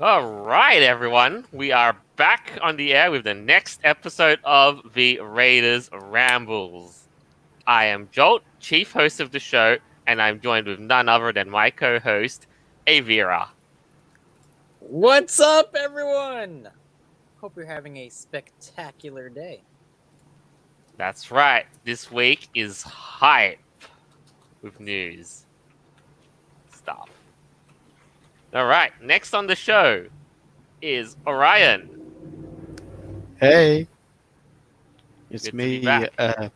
All right, everyone. We are back on the air with the next episode of the Raiders Rambles. I am Jolt, chief host of the show, and I'm joined with none other than my co-host, Avira. What's up, everyone? Hope you're having a spectacular day. That's right. This week is hype with news stuff. All right. Next on the show is Orion. Hey, it's Good to be me, back.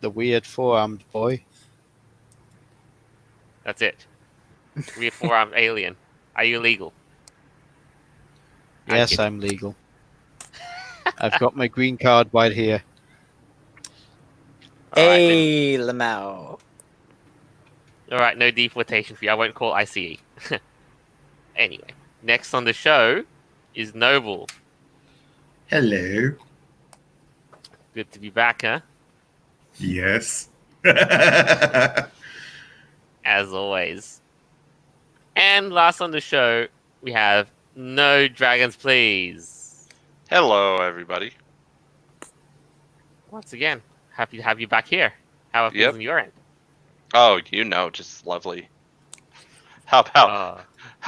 the weird four-armed boy. That's it. We're four-armed alien. Are you legal? Yes, kidding. I'm legal. I've got my green card right here. All right, Hey, Lamau. All right, no deportation for you. I won't call ICE. Anyway, next on the show is Noble. Hello. Good to be back, huh? Yes. As always. And last on the show, we have No Dragons Please. Hello, everybody. Once again, happy to have you back here. How are things Yep. on your end? Oh, just lovely. How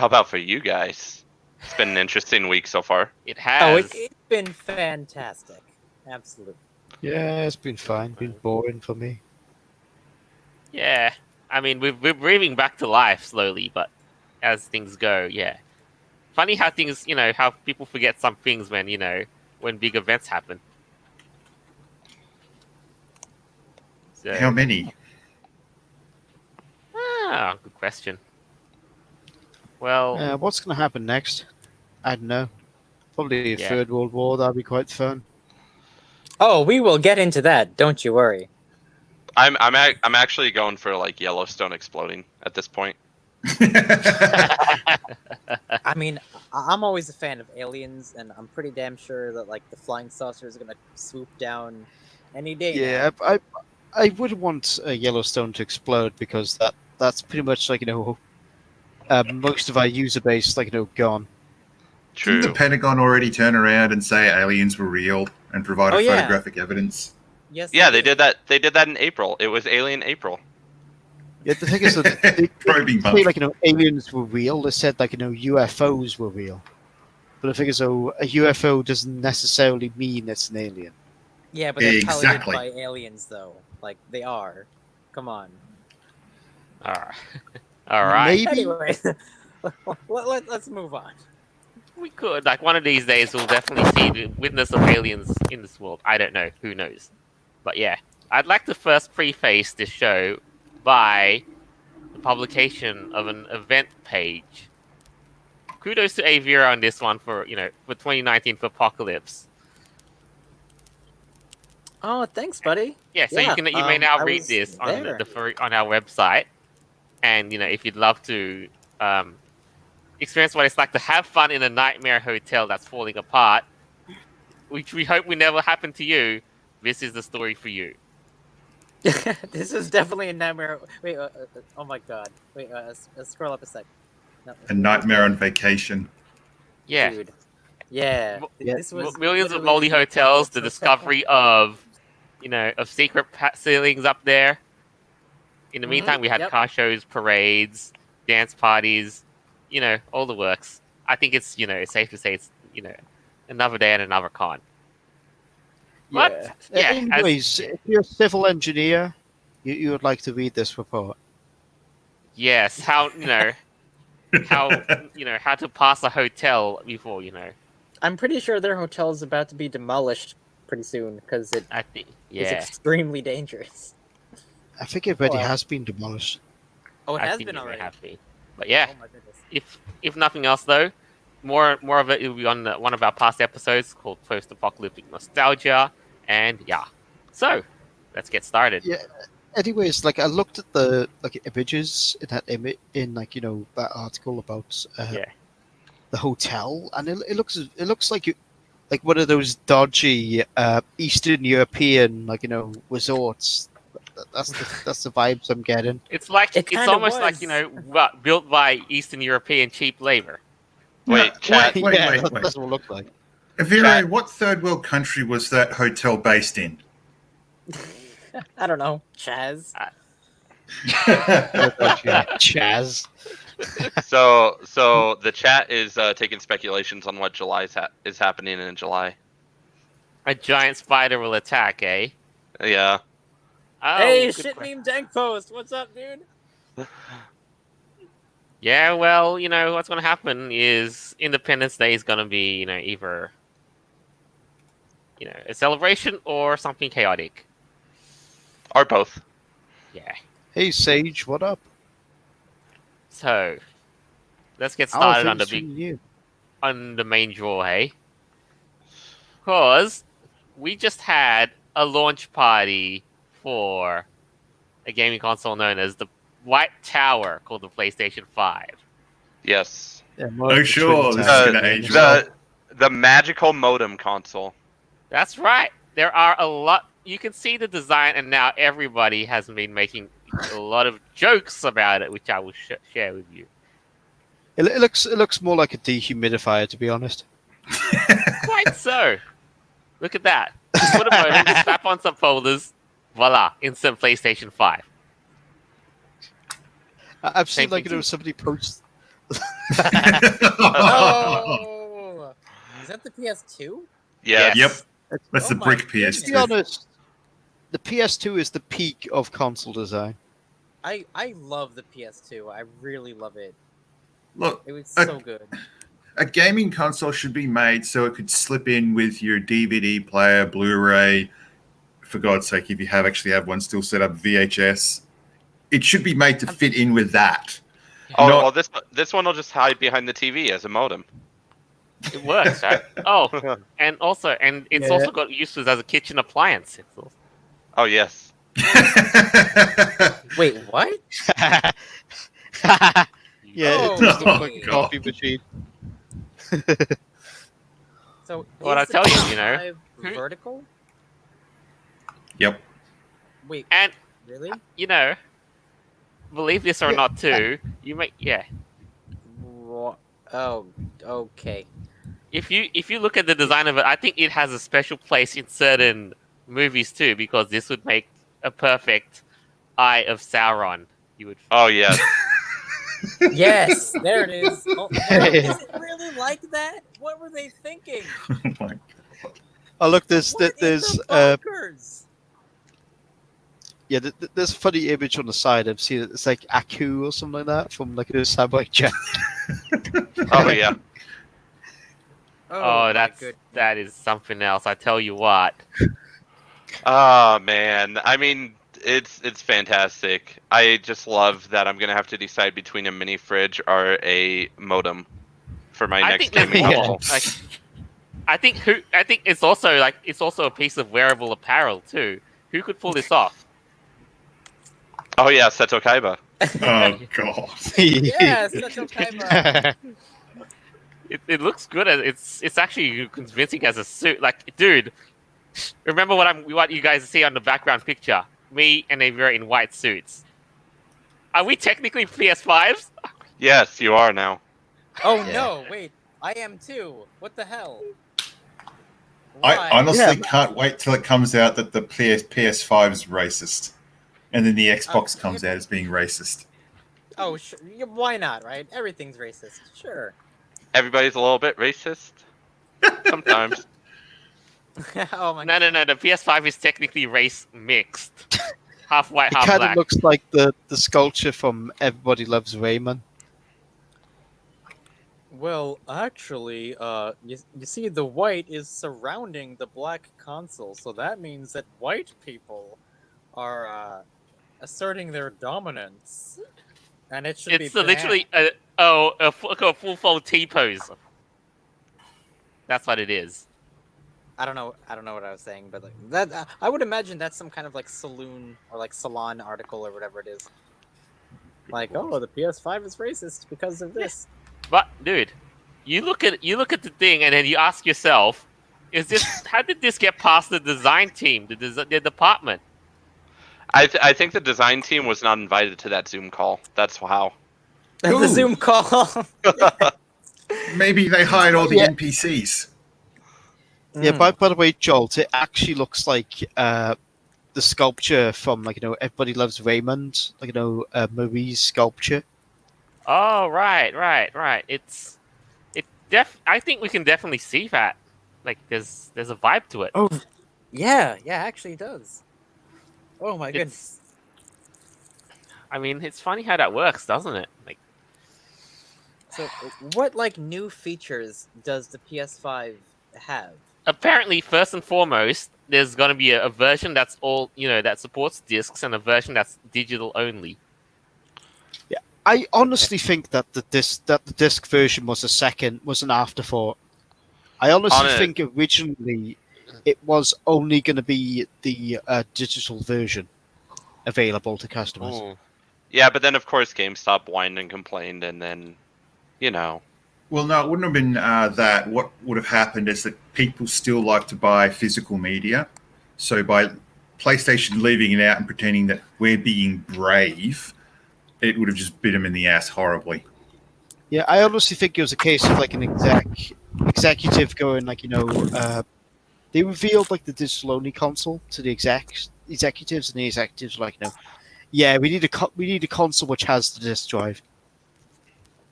about for you guys? It's been an interesting week so far. It Oh, has. it's been fantastic. Absolutely. Yeah, it's been fine. Been boring for me. Yeah. I mean, we're breathing back to life slowly, but as things go, yeah. Funny how things, how people forget some things when big events happen. So, How many? Good question. Well, What's going to happen next? I don't know. Probably a Yeah. third world war. That'd be quite fun. Oh, we will get into that. Don't you worry. I'm actually going for like Yellowstone exploding at this point. I mean, I'm always a fan of aliens, and I'm pretty damn sure that like the flying saucer is gonna swoop down any day. Yeah, I would want Yellowstone to explode because that's pretty much like most of our user base gone. Didn't the True. Pentagon already turn around and say aliens were real and provided Oh, yeah. photographic evidence? Yes. Yeah, they did that. They did that in April. It was Alien April. Yeah, the thing is that they Probing say month. aliens were real. They said UFOs were real, but the thing is though a UFO doesn't necessarily mean it's an alien. Yeah, but they're Exactly. piloted by aliens, though. Like they are. Come on. all right. All right. Maybe. Anyway, let's move on. We could. Like, one of these days, we'll definitely see the witness of aliens in this world. I don't know. Who knows? But yeah. I'd like to first preface this show by the publication of an event page. Kudos to Avira on this one for 2019 for Apocalypse. Oh, thanks, buddy. Yeah, so Yeah, you may now I read was this on there. on our website, and if you'd love to experience what it's like to have fun in a nightmare hotel that's falling apart, which we hope will never happen to you, this is the story for you. This is definitely a nightmare. Wait, oh my god. Wait, scroll up a sec. No, A nightmare on vacation. Yeah, Dude. Yeah. Yeah. This was millions of literally moldy hotels, the apocalypse. discovery of of secret ceilings up there. In the Mhm, meantime, we had yep. car shows, parades, dance parties, all the works. I think it's it's safe to say it's another day at another con. But yeah, Anyways, if you're a civil engineer, you would like to read this report. yes, how how to pass a hotel before I'm pretty sure their hotel is about to be demolished pretty soon because it I think is yeah. extremely dangerous. I think it already Well. has been demolished. Oh, it I has think been it may already. have been. But yeah, Oh my goodness. if nothing else though, more of it will be on one of our past episodes called Post-Apocalyptic Nostalgia, and yeah. So let's get started. Yeah. Anyways, I looked at the images in that that article about Yeah. the hotel, and it looks like one of those dodgy Eastern European resorts. That's the vibes I'm getting. It's like It it's kinda almost like was. built by Eastern European cheap labor. Wait, chat. Wait, yeah, wait, that- wait. that's what it looked like. Vero, Chat. what third world country was that hotel based in? I don't know. Chaz. Chaz. So the chat is taking speculations on what is happening in July. A giant spider will attack, eh? Yeah. Oh, Hey, good shit question. meme dank post. What's up, dude? Yeah, well, what's going to happen is Independence Day is going to be, either, a celebration or something chaotic. Or both. Yeah. Hey, Sage, what up? So, let's get How are started on the things treating you? on the main draw, hey? Because we just had a launch party for a gaming console known as the White Tower, called the PlayStation 5. Yes. Yeah, Oh, sure, this is Uh, going to age well. The magical modem console. That's right. There are a lot. You can see the design, and now everybody has been making a lot of jokes about it, which I will share with you. It looks more like a dehumidifier, to be honest. Quite so. Look at that. Just put a modem, just slap on some folders, voila, instant PlayStation 5. I've Same seen like thing too. somebody post. Oh! Is that the PS2? Yes. Yep. That's Oh the my brick goodness. To be PS2. honest, the PS2 is the peak of console design. I love the PS2. I really love it. Look, It was so good. a gaming console should be made so it could slip in with your DVD player, Blu-ray. For God's sake, if you actually have one still set up, VHS. It should be made to fit in with that. Oh, Not- well, this one will just hide behind the TV as a modem. It works, right? Oh, and it's Yeah. also got uses as a kitchen appliance. It's also... Oh, yes. Wait, what? Yeah, Oh, it does look like okay. a coffee machine. So What is I tell the you, PS5 Hmm? vertical? Yep. Wait, And really? believe this or Yeah. not, too, you make Oh, okay. If you look at the design of it, I think it has a special place in certain movies too, because this would make a perfect Eye of Sauron. You would. Oh, yes. Yes, there it is. Oh, wow, is it really like that? What were they thinking? Oh my Oh look, there's What in there's the bunkers? there's a funny image on the side. I've seen it. It's like Aku or something like that from like a Samurai Jack. Oh, yeah. Oh, my that is something else. I tell you what. Oh, man. I mean, it's fantastic. I just love that I'm going to have to decide between a mini fridge or a modem for my I next think there's gaming more. console. Like, I think it's also a piece of wearable apparel too. Who could pull this off? Oh, yeah, Seto Kaiba. Oh god. Yes, that's okay. It looks good. It's actually convincing as a suit. Like, dude, remember what you guys see on the background picture? Me and Avira in white suits. Are we technically PS5s? Yes, you are now. Oh Yeah. no, wait. I am too. What the hell? I Why? honestly Yeah. can't wait till it comes out that the PS5 is racist. And then the Xbox comes out as being racist. Oh, sure. Why not, right? Everything's racist. Sure. Everybody's a little bit racist. Sometimes. Oh my No. The PS5 is technically race mixed. Half white, It half kind black. of looks like the sculpture from Everybody Loves Raymond. Well, actually, you see, the white is surrounding the black console, so that means that white people are asserting their dominance, and it should It's be literally banned. a full fold T pose. That's what it is. I don't know what I was saying, but like that, I would imagine that's some kind of like saloon or like salon article or whatever it is. Like, oh, the PS5 is racist because of this. But dude, you look at the thing and then you ask yourself, how did this get past the design team, the department? I think the design team was not invited to that Zoom call. That's how. The Ooh. Zoom call. Maybe they hired all the Yeah. NPCs. Yeah, by the way, Jolt, it actually looks like the sculpture from Everybody Loves Raymond, Marie's sculpture. Oh, right. I think we can definitely see that. Like, there's a vibe to it. Oh, yeah, actually it does. Oh my goodness. I mean, it's funny how that works, doesn't it? Like, So, what like new features does the PS5 have? apparently, first and foremost, there's gonna be a version that's all that supports discs, and a version that's digital only. I honestly think that the disc version was an afterthought. I honestly think originally it was only going to be the digital version available to customers. Ooh. Yeah, but then of course GameStop whined and complained, and then, Well, no, it wouldn't have been that. What would have happened is that people still like to buy physical media. So by PlayStation leaving it out and pretending that we're being brave, it would have just bit them in the ass horribly. Yeah, I honestly think it was a case of like an executive going they revealed like the digital only console to the executives, and the executives were like, yeah, we need a console which has the disc drive.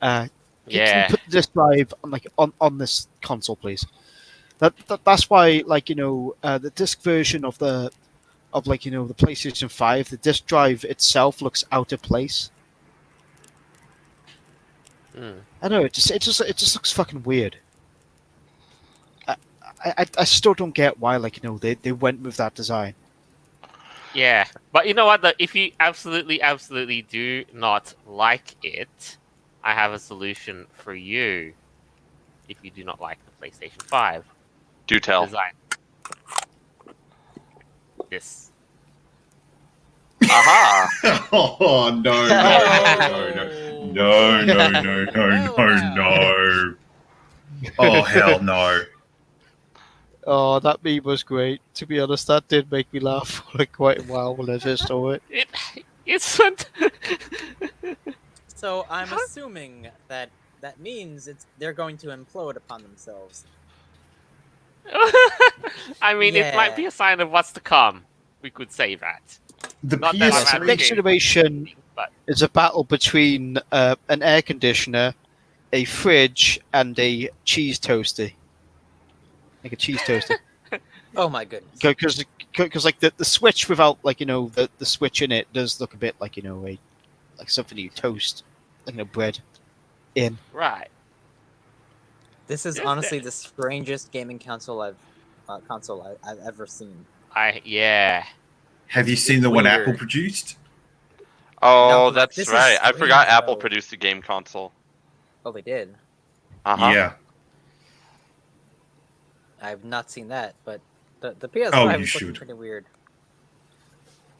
Can you put the disc drive on this console, please? That's why the disc version of the PlayStation 5, the disc drive itself looks out of place. I know it just looks fucking weird. I still don't get why they went with that design. Yeah, but you know what? If you absolutely do not like it, I have a solution for you. If you do not like the PlayStation 5, do tell. design. This. Aha! Oh no! Oh hell no! Oh, that meme was great. To be honest, that did make me laugh for quite a while when I first saw it. It's. So I'm assuming that means they're going to implode upon themselves. I mean, it might be a sign of what's to come. We could say that. The Not that I'm The advocating next generation but is a battle between an air conditioner, a fridge, and a cheese toaster. Like a cheese toaster. Oh my goodness. Because like the switch without the switch in it does look a bit like like something you toast bread in. right. This is Yes, honestly the strangest gaming console I've ever seen. Yeah. Have you seen the one Weird. Apple produced? Oh, No, that's this is right. I forgot strange, Apple though. produced a game console. Oh, they did. Uh-huh. Yeah. I've not seen that, but the PS5 Oh, you is looking should. pretty weird.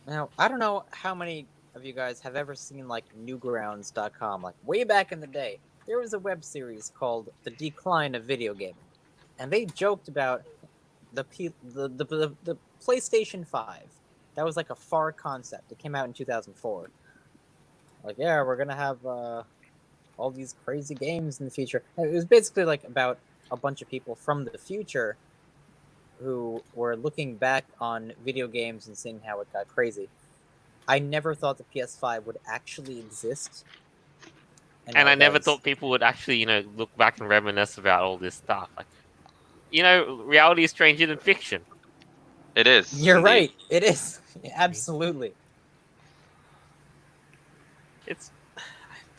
Now, I don't know how many of you guys have ever seen like Newgrounds.com. Like way back in the day, there was a web series called The Decline of Video Gaming, and they joked about the PlayStation 5. That was like a far concept. It came out in 2004. Like, yeah, we're gonna have all these crazy games in the future. It was basically like about a bunch of people from the future who were looking back on video games and seeing how it got crazy. I never thought the PS5 would actually exist. And now I it never does. thought people would actually, look back and reminisce about all this stuff. Like, reality is stranger than fiction. It is. You're indeed. right. It is. Absolutely. It's I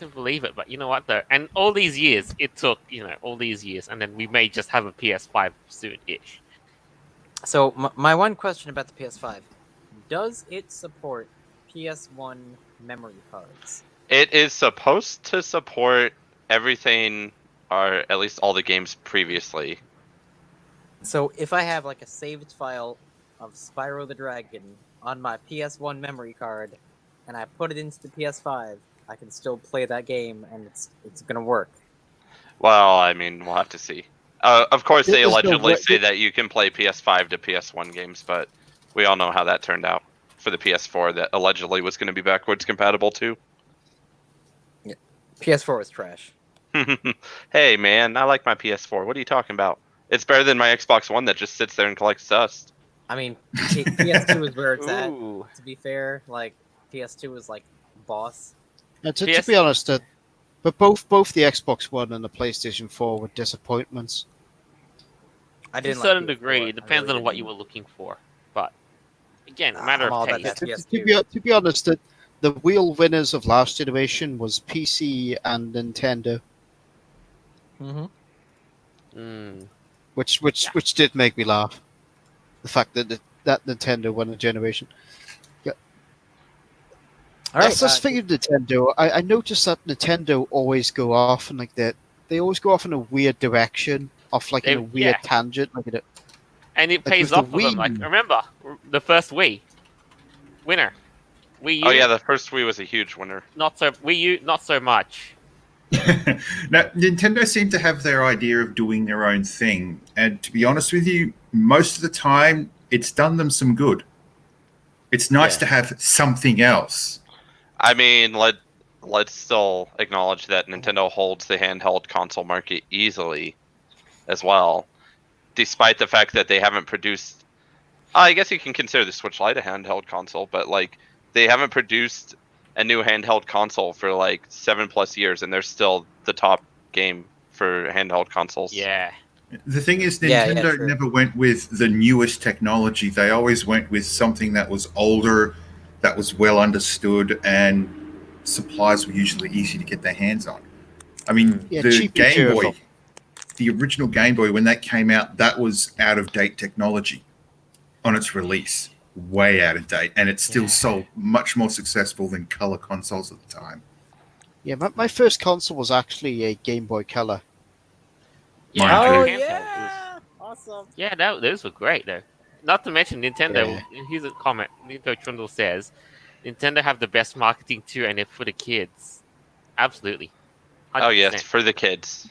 don't believe it, but you know what though? And all these years, it took, all these years, and then we may just have a PS5 soon-ish. So my one question about the PS5: does it support PS1 memory cards? It is supposed to support everything, or at least all the games previously. So if I have like a saved file of Spyro the Dragon on my PS1 memory card, and I put it into the PS5, I can still play that game, and it's gonna work. Well, I mean, we'll have to see. Of course, they There's no allegedly way- say that you can play PS5 to PS1 games, but we all know how that turned out for the PS4 that allegedly was going to be backwards compatible too. PS4 was trash. Hey man, I like my PS4. What are you talking about? It's better than my Xbox One that just sits there and collects dust. I mean, PS2 is where it's at. Ooh. To be fair, like PS2 is like boss. And to PS be honest, but both the Xbox One and the PlayStation 4 were disappointments. I To a didn't certain like PS4. degree, I it depends really on what you didn't. were looking for. But again, a matter I'm all of about taste. that. To be honest, the real winners of last generation was PC and Nintendo, Mm-hmm. Mm. which did make me laugh. The fact that Nintendo won a generation. All That's right. the thing with Nintendo. I noticed that Nintendo always go off and like that. They always go off in a weird direction, off like in a weird tangent, like And it Like pays with the off for them. Like, Wii. remember the first Wii winner, Wii U. Oh yeah, the first Wii was a huge winner. Not so Wii U, not so much. Now, Nintendo seem to have their idea of doing their own thing, and to be honest with you, most of the time it's done them some good. It's nice Yeah. to have something else. I mean, let's still acknowledge that Nintendo holds the handheld console market easily, as well, despite the fact that they haven't produced. I guess you can consider the Switch Lite a handheld console, but like they haven't produced a new handheld console for like 7+ years, and they're still the top game for handheld consoles. Yeah. The thing is, Yeah, Nintendo true. never went with the newest technology. They always went with something that was older, that was well understood, and supplies were usually easy to get their hands on. I mean, Yeah, the cheap and Game Boy, cheerful. the original Game Boy, when that came out, that was out of date technology on its release, way out of date, and it still sold much more successful than color consoles at the time. Yeah, my first console was actually a Game Boy Color. Yeah. Mine Oh too. handheld. It was- yeah, awesome. Yeah, those were great though. Not to mention Nintendo. Yeah. Here's a comment. Nintendo Trundle says, "Nintendo have the best marketing too, and it's for the kids." Absolutely. 100%. Oh yes, for the kids.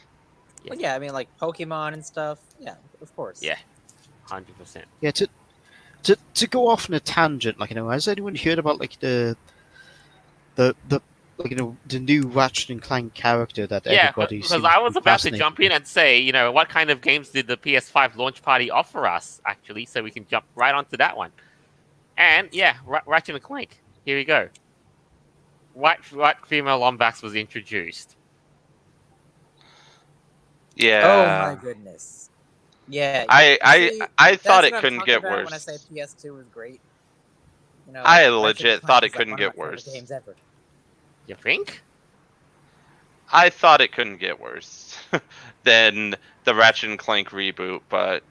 Yeah. Well, yeah, I mean like Pokemon and stuff. Yeah, of course. Yeah. 100%. Yeah, to go off on a tangent, like has anyone heard about like the like the new Ratchet and Clank character that Yeah, everybody because seems I to was be about to fascinated jump with? in and say, what kind of games did the PS5 launch party offer us, actually, so we can jump right onto that one. And yeah, Ratchet and Clank. Here we go. White female Lombax was introduced. Yeah. Oh my goodness. Yeah. I thought that's it what I'm couldn't talking get about worse. When I say PS2 was great. I Ratchet and legit Clank thought it is, like, couldn't one of get my favorite worse. Games ever. You think? I thought it couldn't get worse than the Ratchet and Clank reboot, but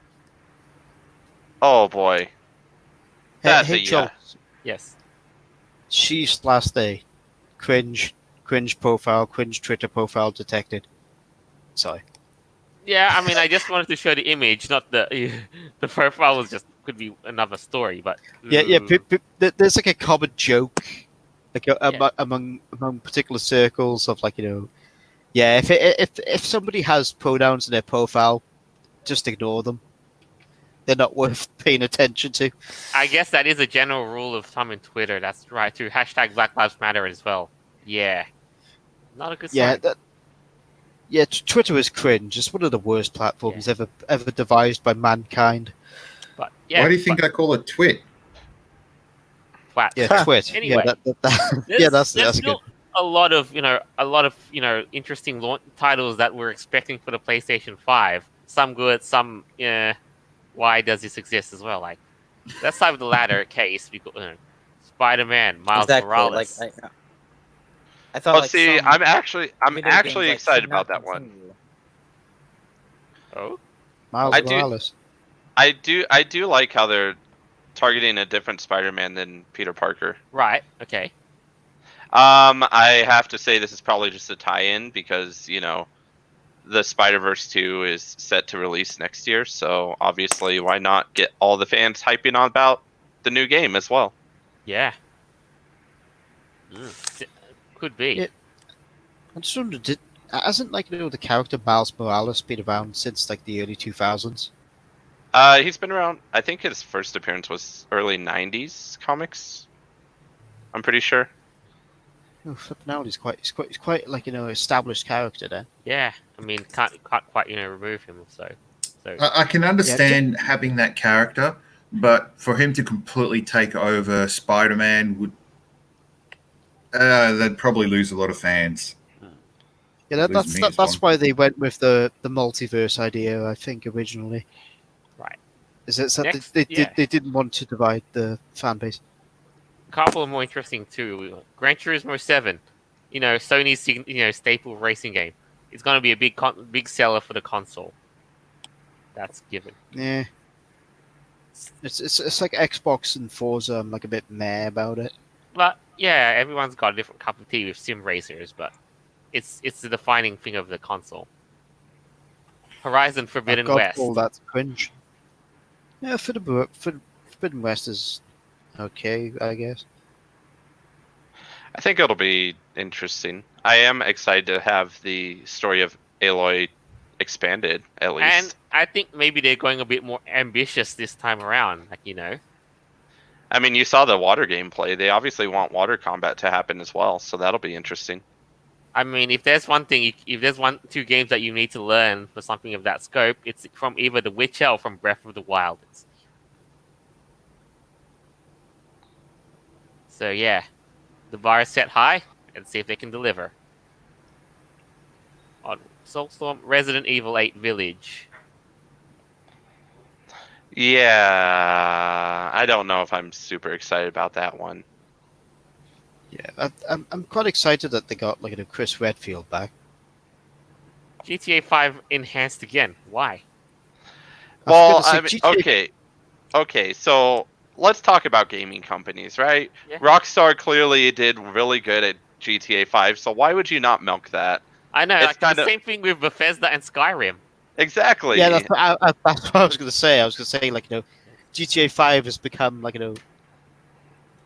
oh boy, that's Hey, a Joel, yeah. Yes. she's last day. Cringe profile, cringe Twitter profile detected. Sorry. Yeah, I mean, I just wanted to show the image, not the the profile was just could be another story, but Yeah. There's like a common joke, like Yeah. among particular circles of like yeah. If somebody has pronouns in their profile, just ignore them. They're not worth paying attention to. I guess that is a general rule of thumb in Twitter. That's right too. Hashtag Black Lives Matter as well. Yeah, not a good Yeah, sign. Twitter is cringe. It's one of the worst platforms ever devised by mankind. But yeah, Why do you think I call it Twit? flat. Yeah, Twit. Anyway, yeah, There's, yeah, that's there's a good. still a lot of interesting titles that we're expecting for the PlayStation 5. Some good, some why does this exist as well? Like that side of the ladder case, because Spider-Man, Miles Exactly. Morales. I thought. Well, like, see, some I'm actually video games, like, excited should not about that one. continue. Oh, Miles I do- Morales. I do like how they're targeting a different Spider-Man than Peter Parker. right. Okay. I have to say this is probably just a tie-in because the Spider-Verse 2 is set to release next year, so obviously why not get all the fans hyping on about the new game as well? Yeah. Could be. Yeah. I just wondered, hasn't the character Miles Morales been around since like the early 2000s? He's been around. I think his first appearance was early '90s comics. I'm pretty sure. Oh, flipping out, he's quite like established character then. Yeah, I mean, can't quite remove him. So I can understand having that character, but for him to completely take over Spider-Man would they'd probably lose a lot of fans. Yeah, Lose me as that's well. why they went with the multiverse idea. I think originally, right. is it that Next, they didn't want to divide the fan base. Couple more interesting too. Gran Turismo 7, Sony's staple racing game. It's going to be a big seller for the console. That's given. Yeah, it's like Xbox and Forza. I'm like a bit meh about it. But yeah, everyone's got a different cup of tea with sim racers, but it's the defining thing of the console. Horizon Forbidden I've got West. all that cringe. Yeah, Forbidden West is okay, I guess. I think it'll be interesting. I am excited to have the story of Aloy expanded, at least. And I think maybe they're going a bit more ambitious this time around. I mean, you saw the water gameplay. They obviously want water combat to happen as well, so that'll be interesting. I mean, if there's two games that you need to learn for something of that scope, it's from either The Witcher or from Breath of the Wild. So yeah, the bar is set high, and see if they can deliver. On Soulstorm, Resident Evil 8 Village. Yeah, I don't know if I'm super excited about that one. Yeah, I'm quite excited that they got like Chris Redfield back. GTA 5 enhanced again. Why? Well, I I was mean, gonna say, okay, so let's talk about gaming companies, right? Yeah. Rockstar clearly did really good at GTA 5, so why would you not milk that? I know, It's the kinda- same thing with Bethesda and Skyrim. Exactly. Yeah, that's what I was going to say. I was going to say GTA 5 has become No,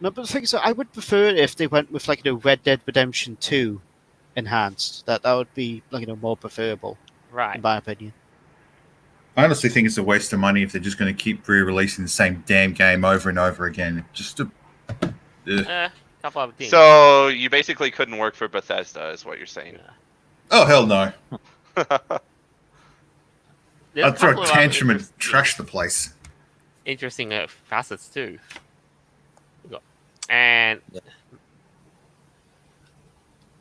but the thing is, I would prefer it if they went with Red Dead Redemption 2 enhanced. That would be more preferable, Right. in my opinion. I honestly think it's a waste of money if they're just going to keep re-releasing the same damn game over and over again. Just to, Couple of things. So you basically couldn't work for Bethesda, is what you're saying. oh hell no! There's I'd throw couple a of tantrum other and trash the place. interesting facets too. And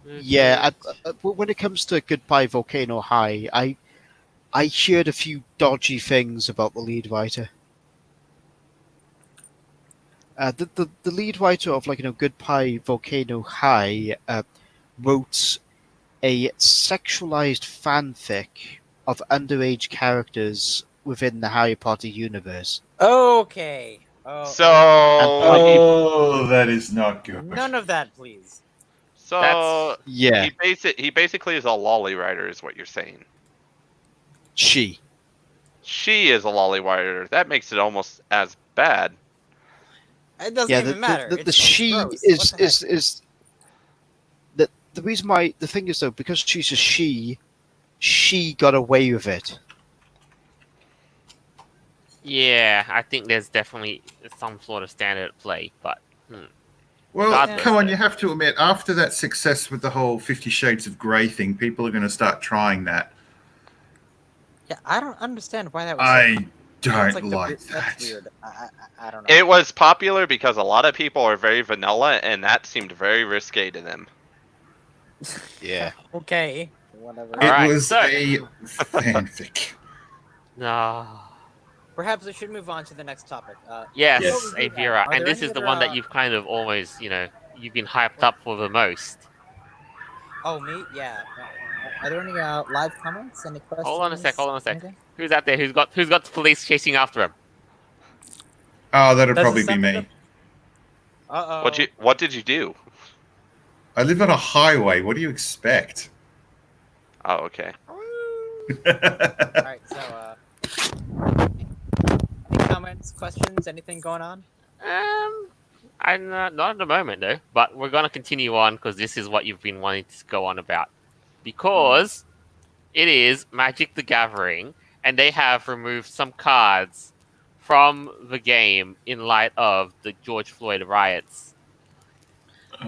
Yeah, when it comes to Goodbye Volcano High, I heard a few dodgy things about the lead writer. The lead writer of Goodbye Volcano High wrote a sexualized fanfic of underage characters within the Harry Potter universe. Okay. Oh, So, Oh, that is not good. none of that, please. so Yeah, he basically is a lolly writer, is what you're saying. she. She is a lolly writer. That makes it almost as bad. It doesn't Yeah, even matter. the It's she gross. What is the heck? is the reason why the thing is though, because she's a she got away with it. yeah, I think there's definitely some sort of standard at play, but Well, Regardless, come on, though. you have to admit, after that success with the whole 50 Shades of Grey thing, people are going to start trying that. Yeah, I don't understand why that was. I That's don't the like weird- that. That's weird. I don't know. It was popular because a lot of people are very vanilla, and that seemed very risque to them. Yeah. Okay. Whatever. It Alright, was so- a fanfic. no. Perhaps we should move on to the next topic. Yes, Yes. Avira, Are and there this any is the other, one that you've kind of almost, you've been hyped up for the most. Oh, me? Yeah. Are there any live comments? Any questions? Hold on a sec. Anything? Who's out there? Who's got the police chasing after him? Oh, that'll Does it probably be sound like me. Uh-oh. What did you do? I live on a highway. What do you expect? Oh, okay. Alright, so, any comments, questions, anything going on? I'm not at the moment though, but we're gonna continue on because this is what you've been wanting to go on about. Because it is Magic the Gathering, and they have removed some cards from the game in light of the George Floyd riots.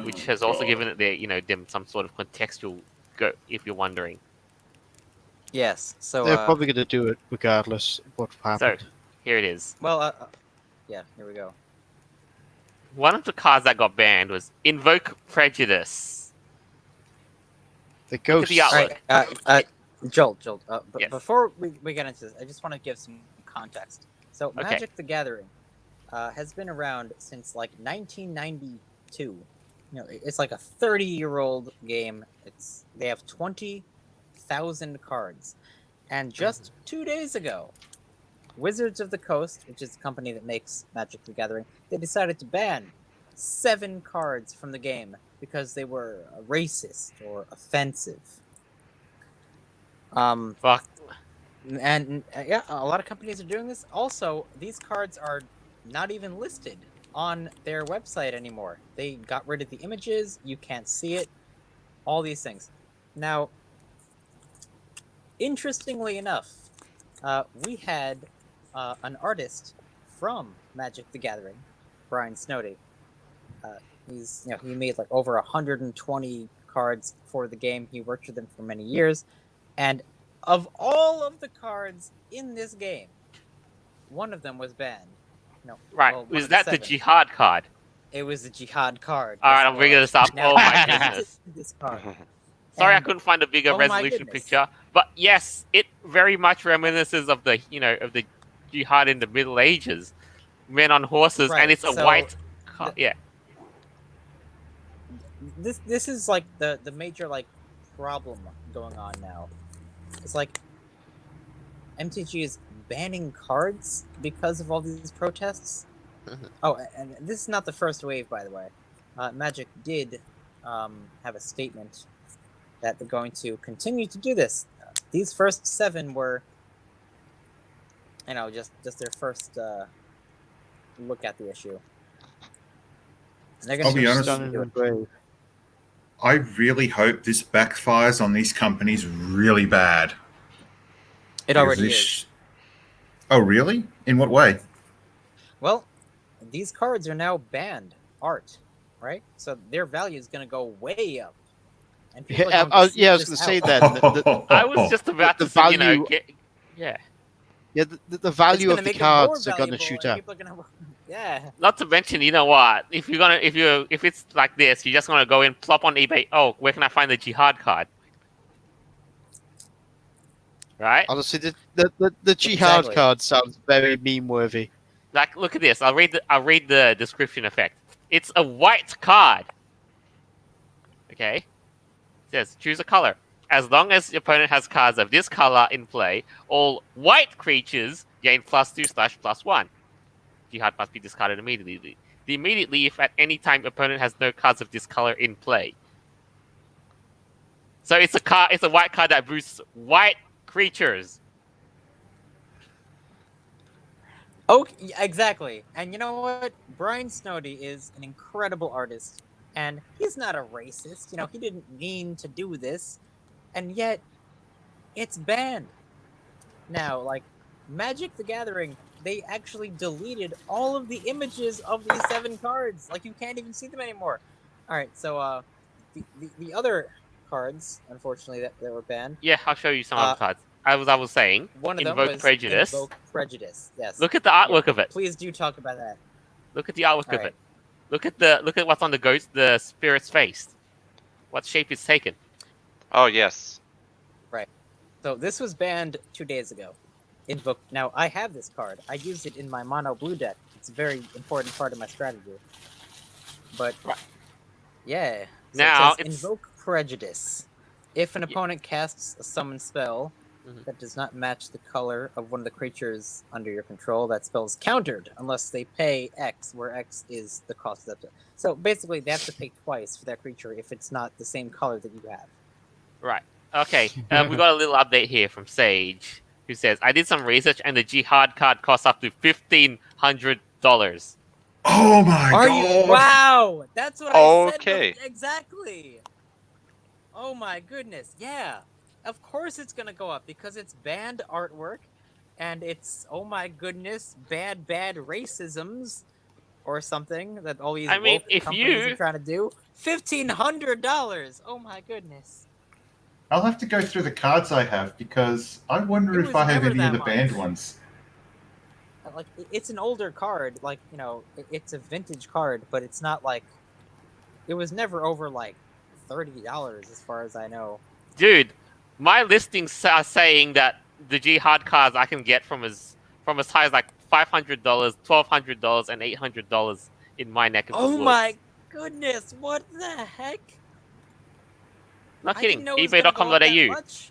which has also given it them some sort of contextual go. If you're wondering, Yes. So They're probably going to do it regardless of what happened. here it is. yeah. Here we go. One of the cards that got banned was Invoke Prejudice. The Look at ghosts. the artwork. All right. Jolt. Yes. Before we get into this, I just want to give some context. So Okay. Magic the Gathering has been around since like 1992. It's like a 30-year-old game. They have 20,000 cards, and just 2 days ago, Wizards of the Coast, which is the company that makes Magic the Gathering, they decided to ban 7 cards from the game because they were racist or offensive. Fuck. And yeah, a lot of companies are doing this. Also, these cards are not even listed on their website anymore. They got rid of the images. You can't see it. All these things. Now, interestingly enough, we had an artist from Magic the Gathering, Brian Snowdy. He made like over 120 cards for the game. He worked with them for many years, and of all of the cards in this game, one of them was banned. No, Right. well, one Was of that the 7. Jihad card? It was the Jihad card. All right, Yes, I'm it bringing was. this up. Now, Oh my goodness. this card. Sorry, I And- couldn't find a bigger oh my resolution goodness. picture. But yes, it very much reminisces of the jihad in the Middle Ages, men on horses, Right, and it's a so white. the- Yeah. This is like the major like problem going on now. It's like MTG is banning cards because of all these protests. Mhm. Oh, and this is not the first wave, by the way. Magic did have a statement that they're going to continue to do this. These first 7 were, just their first look at the issue. And they're I'll going be to honest. Done in a grave. I really hope this backfires on these companies really bad. It already is. Oh, really? In what way? Well, these cards are now banned art, right? So their value is going to go way up. And people are going to I was seek going this to say out. that. I was just about The to say, value- yeah. Yeah, the It's value gonna of the make it more cards are going to valuable, shoot and up. people are gonna- Yeah. Not to mention, you know what? If it's like this, you just want to go in, plop on eBay. Oh, where can I find the jihad card? Right? Honestly, the jihad Exactly. card sounds very meme worthy. Like, look at this. I'll read the description effect. It's a white card. Okay. It says choose a color. As long as your opponent has cards of this color in play, all white creatures gain +2/+1. Jihad must be discarded immediately. Immediately, if at any time opponent has no cards of this color in play. So it's a white card that boosts white creatures. Okay, exactly. And you know what? Brian Snowdy is an incredible artist, and he's not a racist. He didn't mean to do this, and yet it's banned. Now, like Magic the Gathering, they actually deleted all of the images of these 7 cards. Like, you can't even see them anymore. All right, so the other cards, unfortunately, that were banned. Yeah, I'll show you some other cards. I was saying, One of them Invoke was Prejudice. Invoke Prejudice. Yes. Look at the artwork of it. Please do talk about that. Look at the artwork All of right. it. Look at what's on the spirit's face. What shape it's taken. Oh yes. So this was banned 2 days ago. Invoke. Now I have this card. I use it in my mono blue deck. It's a very important part of my strategy. But Right. yeah. So Now, it says, it's- Invoke Prejudice. If an opponent casts a summon spell Mhm. that does not match the color of one of the creatures under your control, that spell is countered unless they pay X, where X is the cost of that spell. So basically, they have to pay twice for that creature if it's not the same color that you have. Right. Okay. We got a little update here from Sage, who says, "I did some research, and the jihad card costs up to $1,500." Oh my Are god! you? Wow, that's what I Okay. said. Exactly. Oh my goodness. Yeah. Of course it's gonna go up because it's banned artwork, and it's, oh my goodness, bad racisms. or something that all these I mean, woke if companies you- are trying to do. $1,500. Oh my goodness. I'll have to go through the cards I have because I wonder It if was I have never any of that the banned much. ones. Like it's an older card, like it's a vintage card, but it's not like it was never over like $30 as far as I know. Dude, my listings are saying that the Jihad cards I can get from as high as like $500, $1,200, and $800 in my neck of the Oh woods. my goodness! What the heck? Not I kidding. didn't know it was gonna go up that eBay.com.au. much.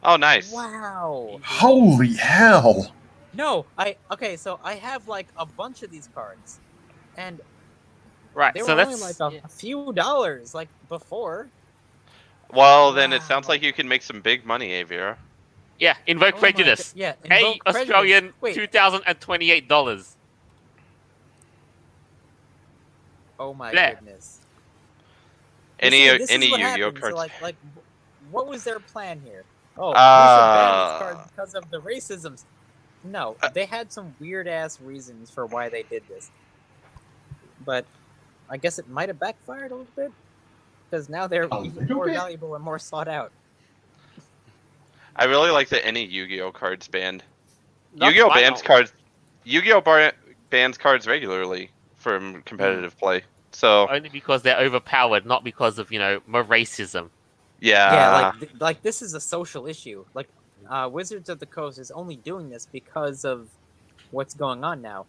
Oh, nice. Wow. Holy hell! No, so I have like a bunch of these cards, and Right, they so were only that's like a few dollars like before. Well, then it sounds Wow. like you can make some big money, Avier. yeah. Invoke Oh my Prejudice. yeah, Hey, Invoke Prejudice. Australian Wait. $2,028. Oh my There. goodness. Any See, this is any what Yu-Gi-Oh happened. So, cards? like, what was their plan here? Oh, we should ban this card because of the racisms. No, they had some weird ass reasons for why they did this. But I guess it might have backfired a little bit because now they're A even little more bit? valuable and more sought out. I really like that any Yu-Gi-Oh cards banned. Not Yu-Gi-Oh my bans knowledge. cards. Yu-Gi-Oh bans cards regularly from competitive play. So Only because they're overpowered, not because of, more racism. yeah, Like this is a social issue. Like Wizards of the Coast is only doing this because of what's going on now.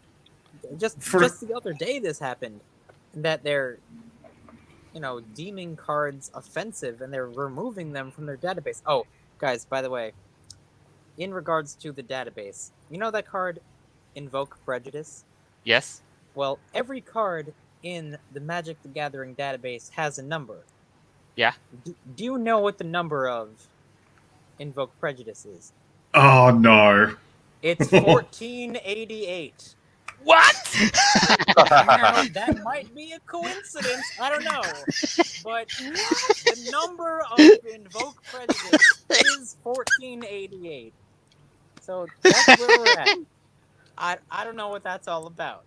Just the other day this happened, that they're deeming cards offensive and they're removing them from their database. Oh, guys, by the way, in regards to the database, you know that card Invoke Prejudice? Yes? Well, every card in the Magic the Gathering database has a number. Yeah. Do you know what the number of Invoke Prejudice is? Oh no! It's 1488. What? Now, that might be a coincidence. I don't know. But the number of Invoke Prejudice is 1488. So that's where we're at. I don't know what that's all about.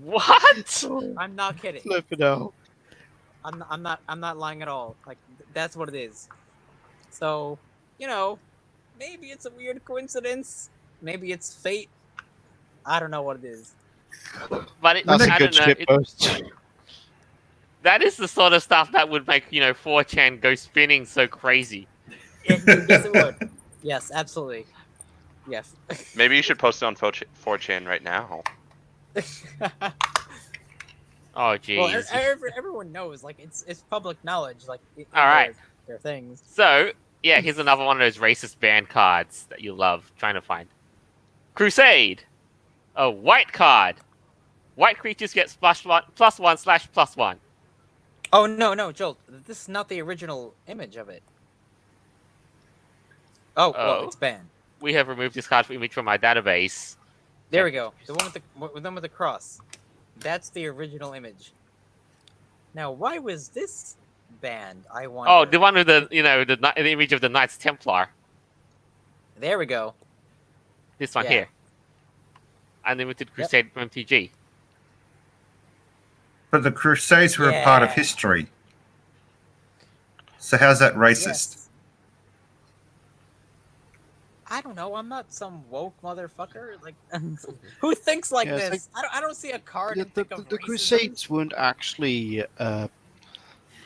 What? I'm not kidding. Flip it out. I'm not lying at all. Like that's what it is. So, maybe it's a weird coincidence. Maybe it's fate. I don't know what it is. But it, That's a I good don't know. shit post. That is the sort of stuff that would make 4chan go spinning so crazy. Yes, it would. Yes, absolutely. Yes. maybe you should post it on 4chan right now. Oh jeez. Well, everyone knows. Like it's public knowledge. Like All right. their things. So yeah, here's another one of those racist banned cards that you love trying to find. Crusade, a white card. White creatures get +1/+1. Oh no, Joel. This is not the original image of it. Oh, well, Oh. it's banned. We have removed this card image from our database. There we go. The one with the cross. That's the original image. Now, why was this banned? I wonder. Oh, the one with the the image of the Knights Templar. There we go. This one Yeah. here. Unlimited Crusade from MTG. But the Crusades were a part of Yeah. history. So how's that racist? Yes. I don't know. I'm not some woke motherfucker. Like, who thinks like Yeah, it's this? I don't see a card Yeah, and think of the racism. Crusades weren't actually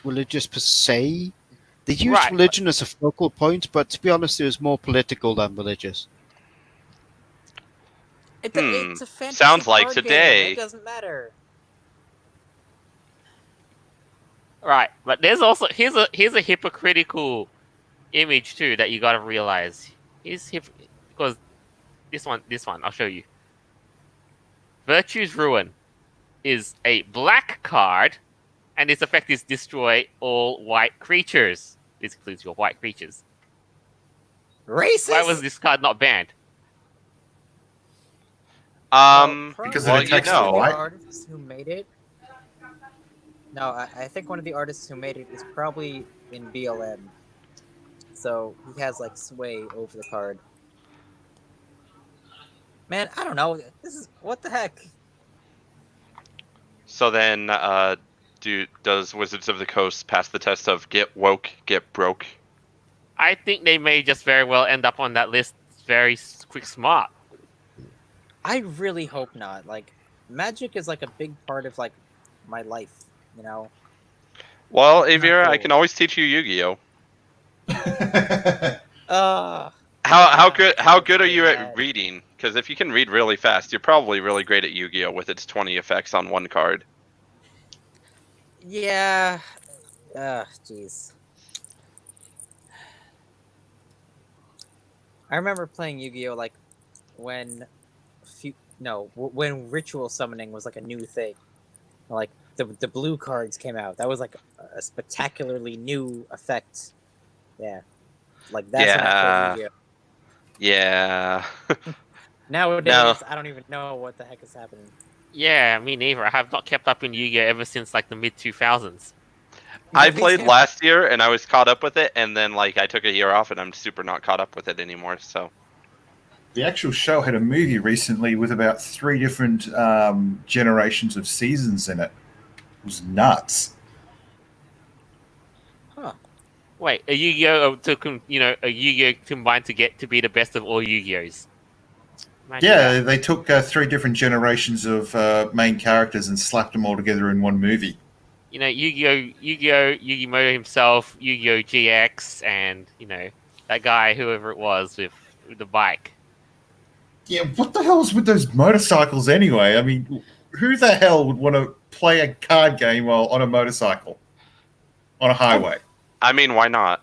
religious per se. They used Right. religion as a focal point, but to be honest, it was more political than religious. It's a fantasy Sounds like card game. today. It doesn't matter. Right, but there's also here's a hypocritical image too that you got to realize. Because this one I'll show you. Virtue's Ruin is a black card, and its effect is destroy all white creatures. This includes your white creatures. Racist. Why was this card not banned? Because well, it attacks the one of white? the artists who made it. No, I think one of the artists who made it is probably in BLM. So he has like sway over the card. Man, I don't know. This is what the heck. So then, does Wizards of the Coast pass the test of get woke, get broke? I think they may just very well end up on that list very quick smart. I really hope not. Like, Magic is like a big part of like my life. You know. Well, Not Avira, I cool. can always teach you Yu-Gi-Oh. How good are you at reading? Because if you can read really fast, you're probably really great at Yu-Gi-Oh with its 20 effects on one card. Yeah. Jeez. I remember playing Yu-Gi-Oh like when, when ritual summoning was like a new thing. Like the blue cards came out. That was like a spectacularly new effect. Yeah. Like that's when I played Yu-Gi-Oh. Yeah. Nowadays, No. I don't even know what the heck is happening. Yeah, me neither. I have not kept up in Yu-Gi-Oh ever since like the mid 2000s. I Yeah, me played too. last year and I was caught up with it, and then like I took a year off and I'm super not caught up with it anymore. So The actual show had a movie recently with about 3 different generations of seasons in it. It was nuts. Huh. Wait, a Yu-Gi-Oh a Yu-Gi-Oh combined to get to be the best of all Yu-Gi-Ohs. Imagine Yeah, that. they took 3 different generations of main characters and slapped them all together in one movie. You know, Yu-Gi-Oh, Yu-Gi-Oh himself, Yu-Gi-Oh GX, and that guy, whoever it was with the bike. Yeah, what the hell is with those motorcycles anyway? I mean, who the hell would want to play a card game while on a motorcycle on a highway? I mean, why not?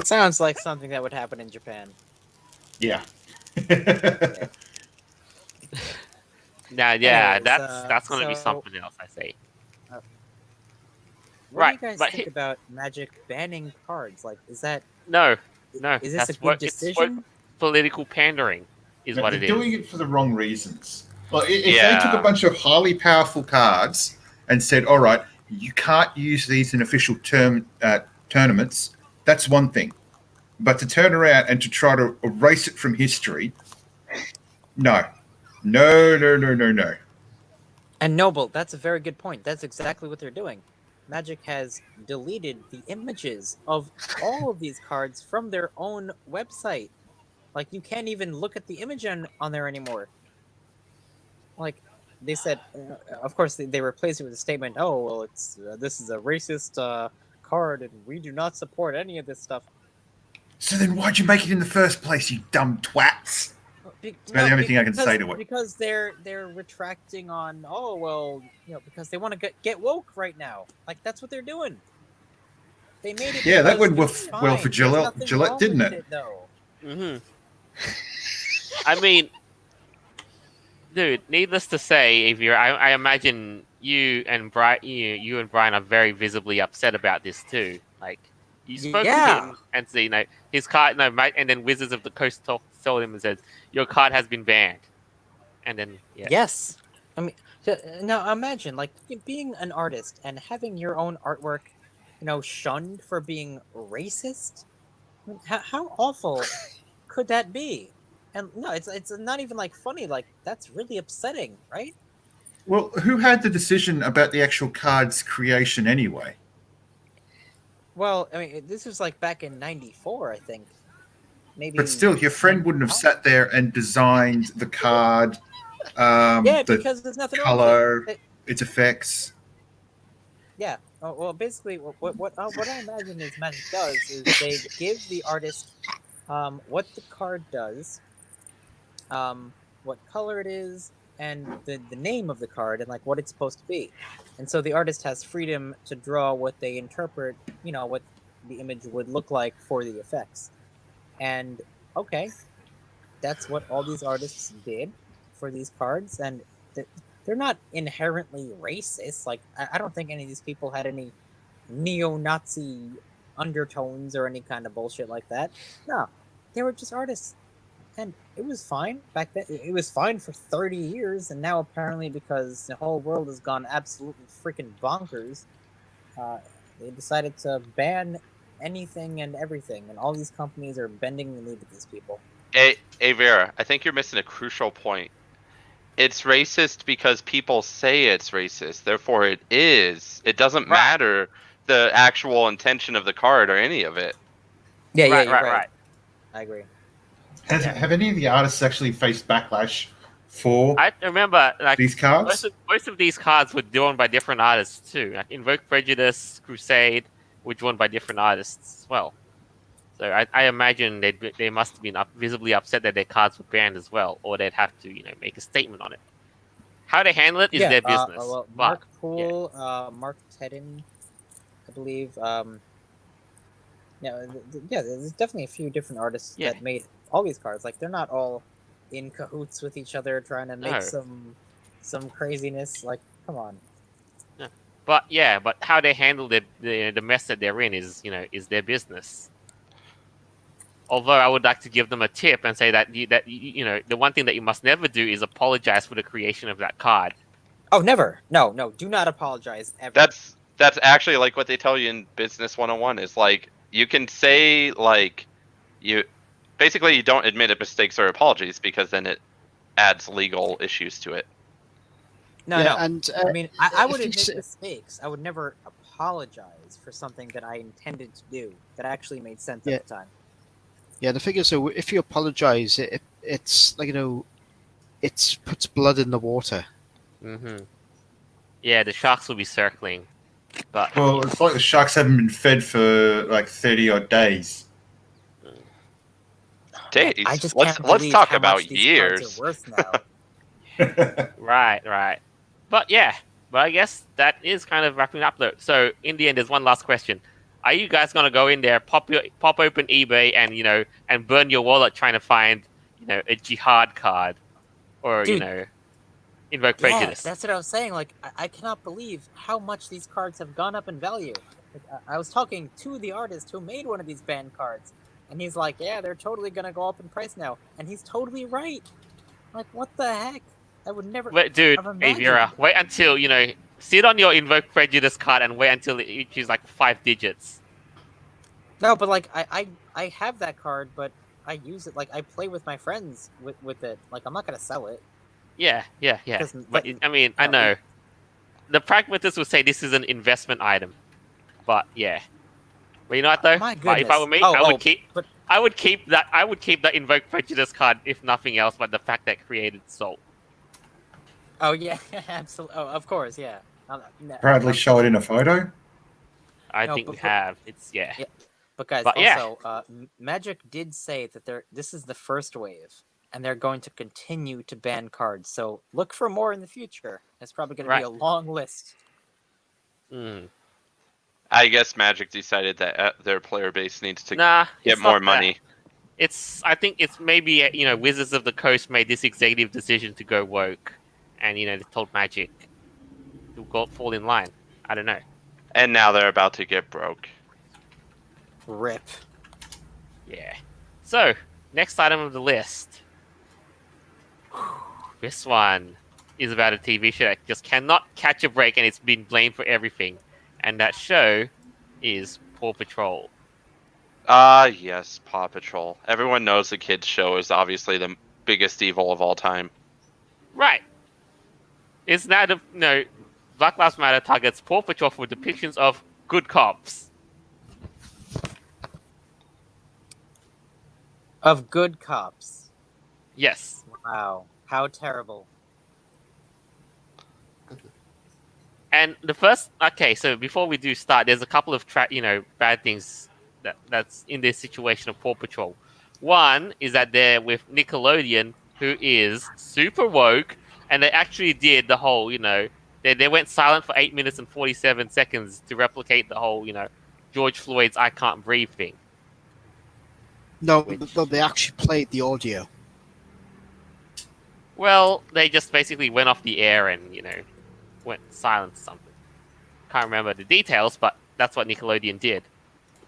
Sounds like something that would happen in Japan. Yeah. Now, yeah, Anyways, that's going to be so- something else, I say. What Right, do you guys but think about Magic banning cards? Like, is that No, is this that's a good what it's decision? political pandering is But what they're it doing is. it for the wrong reasons. Well, if they Yeah. took a bunch of highly powerful cards and said, "All right, you can't use these in official tournaments," that's one thing. But to turn around and to try to erase it from history, no. And Noble, that's a very good point. That's exactly what they're doing. Magic has deleted the images of all of these cards from their own website. Like, you can't even look at the image on there anymore. Like, they said, of course, they replaced it with a statement, oh, well, it's this is a racist card, and we do not support any of this stuff. So then why'd you make it in the first place, you dumb twats? about the only thing I can say to it. Because they're retracting on, oh, well, because they want to get woke right now. Like, that's what they're doing. They made it. Yeah, that because went well, it's well for fine. Gillette, There's nothing wrong didn't with it? though. Mm-hmm. I mean, dude, needless to say, if I imagine you and Brian are very visibly upset about this too. Like, you spoke to Yeah. him and said, his card, and then Wizards of the Coast told him and said, your card has been banned. And then, yeah. Yes. I mean, now imagine, like, being an artist and having your own artwork, shunned for being racist. I mean, how awful could that be? And no, it's not even like funny. Like, that's really upsetting, right? Well, who had the decision about the actual card's creation anyway? Well, I mean, this was like back in '94, I think. Maybe. But still, your friend wouldn't have sat there and designed the card, Yeah, the because there's nothing wrong with color, it. its effects. Yeah. Well, basically, what I imagine is Magic does is they give the artist what the card does, what color it is, and the name of the card, and like what it's supposed to be. And so the artist has freedom to draw what they interpret, what the image would look like for the effects. And okay, that's what all these artists did for these cards, and they're not inherently racist. Like, I don't think any of these people had any neo-Nazi undertones or any kind of bullshit like that. No, they were just artists, and it was fine back then. It was fine for 30 years, and now apparently because the whole world has gone absolutely freaking bonkers, they decided to ban anything and everything, and all these companies are bending the knee to these people. Hey, Vera, I think you're missing a crucial point. it's racist because people say it's racist. Therefore, it is. It doesn't Right. matter the actual intention of the card or any of it. Yeah, right, you're right. I agree. Yeah. Have any of the artists actually faced backlash for I remember like these cards? most of these cards were drawn by different artists too. Like Invoke Prejudice, Crusade were drawn by different artists as well. So I imagine they must have been visibly upset that their cards were banned as well, or they'd have to make a statement on it. How they handle it is their business. Well, but Mark Poole, Mark Tedden, I believe. There's definitely a few different artists Yeah. that made all these cards. Like they're not all in cahoots with each other trying to make No. some craziness. Like, come on. but how they handle the mess that they're in is their business. Although I would like to give them a tip and say that the one thing that you must never do is apologize for the creation of that card. Oh, never. No. Do not apologize ever. That's actually like what they tell you in Business 101 is like you can say like you don't admit mistakes or apologies because then it adds legal issues to it. No. And I mean, I would if you admit s- mistakes. I would never apologize for something that I intended to do that actually made sense Yeah. at the time. Yeah, the figure. So if you apologize, it's like it puts blood in the water. Mm-hmm. Yeah, the sharks will be circling. But Well, it's like the sharks haven't been fed for like 30 odd days. Days. I just let's can't believe talk how about much these cards years. are worth now. right. But I guess that is kind of wrapping up though. So in the end, there's one last question. Are you guys gonna go in there, pop open eBay, and burn your wallet trying to find a jihad card, or Dude. invoke Yeah, prejudice? that's what I was saying. Like, I cannot believe how much these cards have gone up in value. Like, I was talking to the artist who made one of these banned cards, and he's like, "Yeah, they're totally gonna go up in price now," and he's totally right. Like, what the heck? I would never. Wait, dude, have imagined. Avira, wait until sit on your invoke prejudice card and wait until it reaches like 5 digits. No, but like, I have that card, but I use it. Like, I play with my friends with it. Like, I'm not gonna sell it. Yeah. Because But I mean, I know the pragmatist would say this is an investment item, but yeah. But you know what though? My But if I were goodness. me, I would keep that invoke prejudice card if nothing else, but the fact that created Salt. Oh yeah, absolutely. Oh, of course, yeah. Proudly show it in a photo. I No, think we but- have. It's Yeah. But guys, But, yeah. also, Magic did say that this is the first wave, and they're going to continue to ban cards. So look for more in the future. It's probably going to be Right. a long list. Mm. I guess Magic decided that their player base needs to Nah, get it's more not that. money. I think it's maybe Wizards of the Coast made this executive decision to go woke, and they told Magic to fall in line. I don't know. And now they're about to get broke. Rip. Yeah. So next item of the list. This one is about a TV show that just cannot catch a break, and it's been blamed for everything. And that show is Paw Patrol. Yes, Paw Patrol. Everyone knows the kids' show is obviously the biggest evil of all time. Right. It's now Black Lives Matter targets Paw Patrol for depictions of good cops. Of good cops. Yes. Wow. How terrible. And the first, so before we do start, there's a couple of bad things that's in this situation of Paw Patrol. One is that they're with Nickelodeon, who is super woke, and they actually did the whole, they went silent for 8 minutes and 47 seconds to replicate the whole, George Floyd's "I can't breathe" thing. No, Which- they actually played the audio. Well, they just basically went off the air and went silent or something. Can't remember the details, but that's what Nickelodeon did.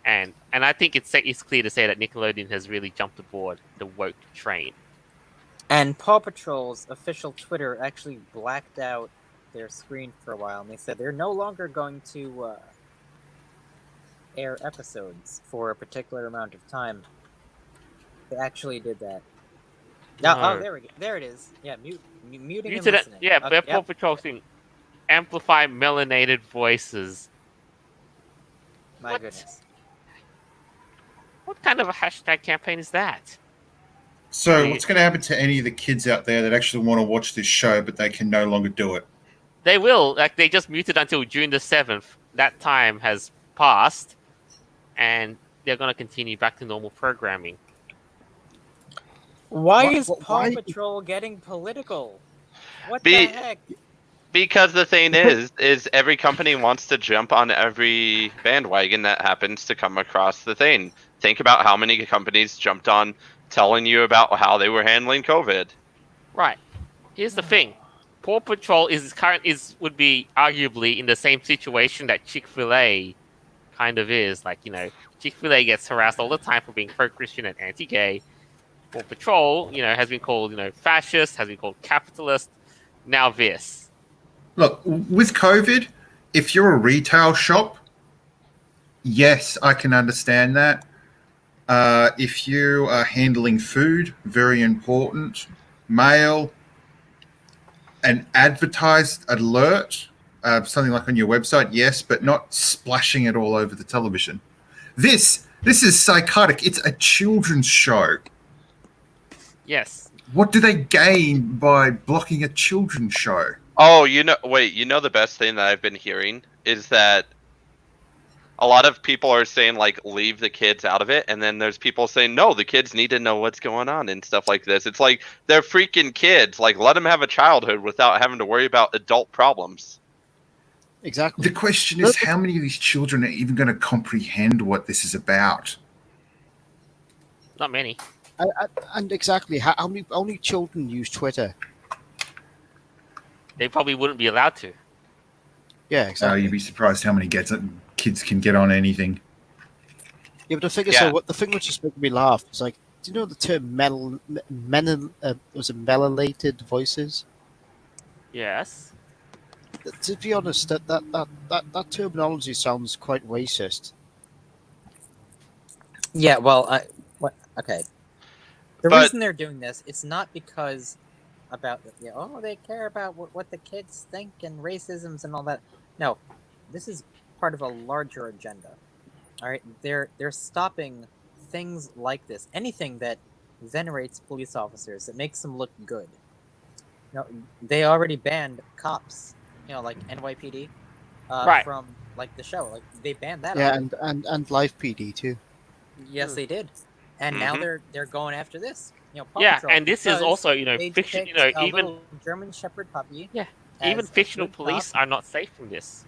And I think it's clear to say that Nickelodeon has really jumped aboard the woke train. And Paw Patrol's official Twitter actually blacked out their screen for a while, and they said they're no longer going to air episodes for a particular amount of time. They actually did that. No, No. oh, there it is. Yeah, muting and Muted it. listening. Yeah, Okay, their yep. Paw Patrol thing. Amplify melanated voices. My What? goodness. What kind of a hashtag campaign is that? So, They- what's going to happen to any of the kids out there that actually want to watch this show, but they can no longer do it? They will. Like, they just muted until June the 7th. That time has passed. And they're going to continue back to normal programming. Why Why- is why- Paw Patrol getting political? What Be- the heck? Because the thing is every company wants to jump on every bandwagon that happens to come across the thing. Think about how many companies jumped on telling you about how they were handling COVID. Right. Here's the thing. Paw Patrol would be arguably in the same situation that Chick-fil-A kind of is. Like, Chick-fil-A gets harassed all the time for being pro-Christian and anti-gay. Paw Patrol, has been called, fascist, has been called capitalist. Now this. Look, with COVID, if you're a retail shop, yes, I can understand that. If you are handling food, very important. Mail, an advertised alert, something like on your website, yes, but not splashing it all over the television. This is psychotic. It's a children's show. Yes. What do they gain by blocking a children's show? Oh, the best thing that I've been hearing is that a lot of people are saying like leave the kids out of it, and then there's people saying no, the kids need to know what's going on and stuff like this. It's like they're freaking kids. Like let them have a childhood without having to worry about adult problems. Exactly. The question is, how many of these children are even going to comprehend what this is about? Not many. And exactly, how many children use Twitter? They probably wouldn't be allowed to. Yeah, exactly. You'd be surprised how many kids can get on anything. Yeah, but the thing is, Yeah. the thing which is making me laugh is like, do you know the term was it melanated voices? Yes. To be honest, that terminology sounds quite racist. Yeah, well, okay. The But- reason they're doing this, it's not because they care about what the kids think and racisms and all that. No, this is part of a larger agenda. All right, they're stopping things like this, anything that venerates police officers, that makes them look good. They already banned cops, like NYPD, Right. from like the show. Like they banned that. Yeah, already. and Live PD too. Yes, they did. And now Mhm. they're going after this. Paw Yeah, Patrol, and this is because also, they fiction. depict a Even little German Shepherd puppy. Yeah, as even a fictional good police cop. are not safe from this.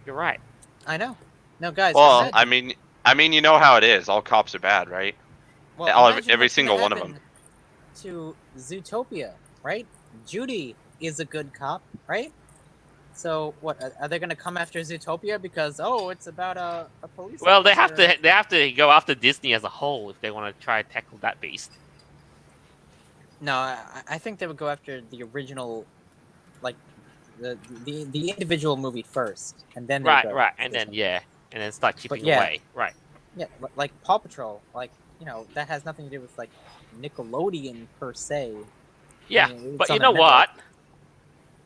You're right. I know. No, guys. Well, imagine- I mean, you know how it is. All cops are bad, right? imagine every what's single gonna one of them. happen to Zootopia, right? Judy is a good cop, right? So what? Are they going to come after Zootopia because it's about a police? Well, they have officer? to. They have to go after Disney as a whole if they want to try to tackle that beast. No, I think they would go after the original, like the individual movie first, and then they Right, go right, after and this then one. and then start chipping yeah. away. Right. Yeah, like Paw Patrol, that has nothing to do with like Nickelodeon per se. Yeah, I mean, it's but on you the know network. what?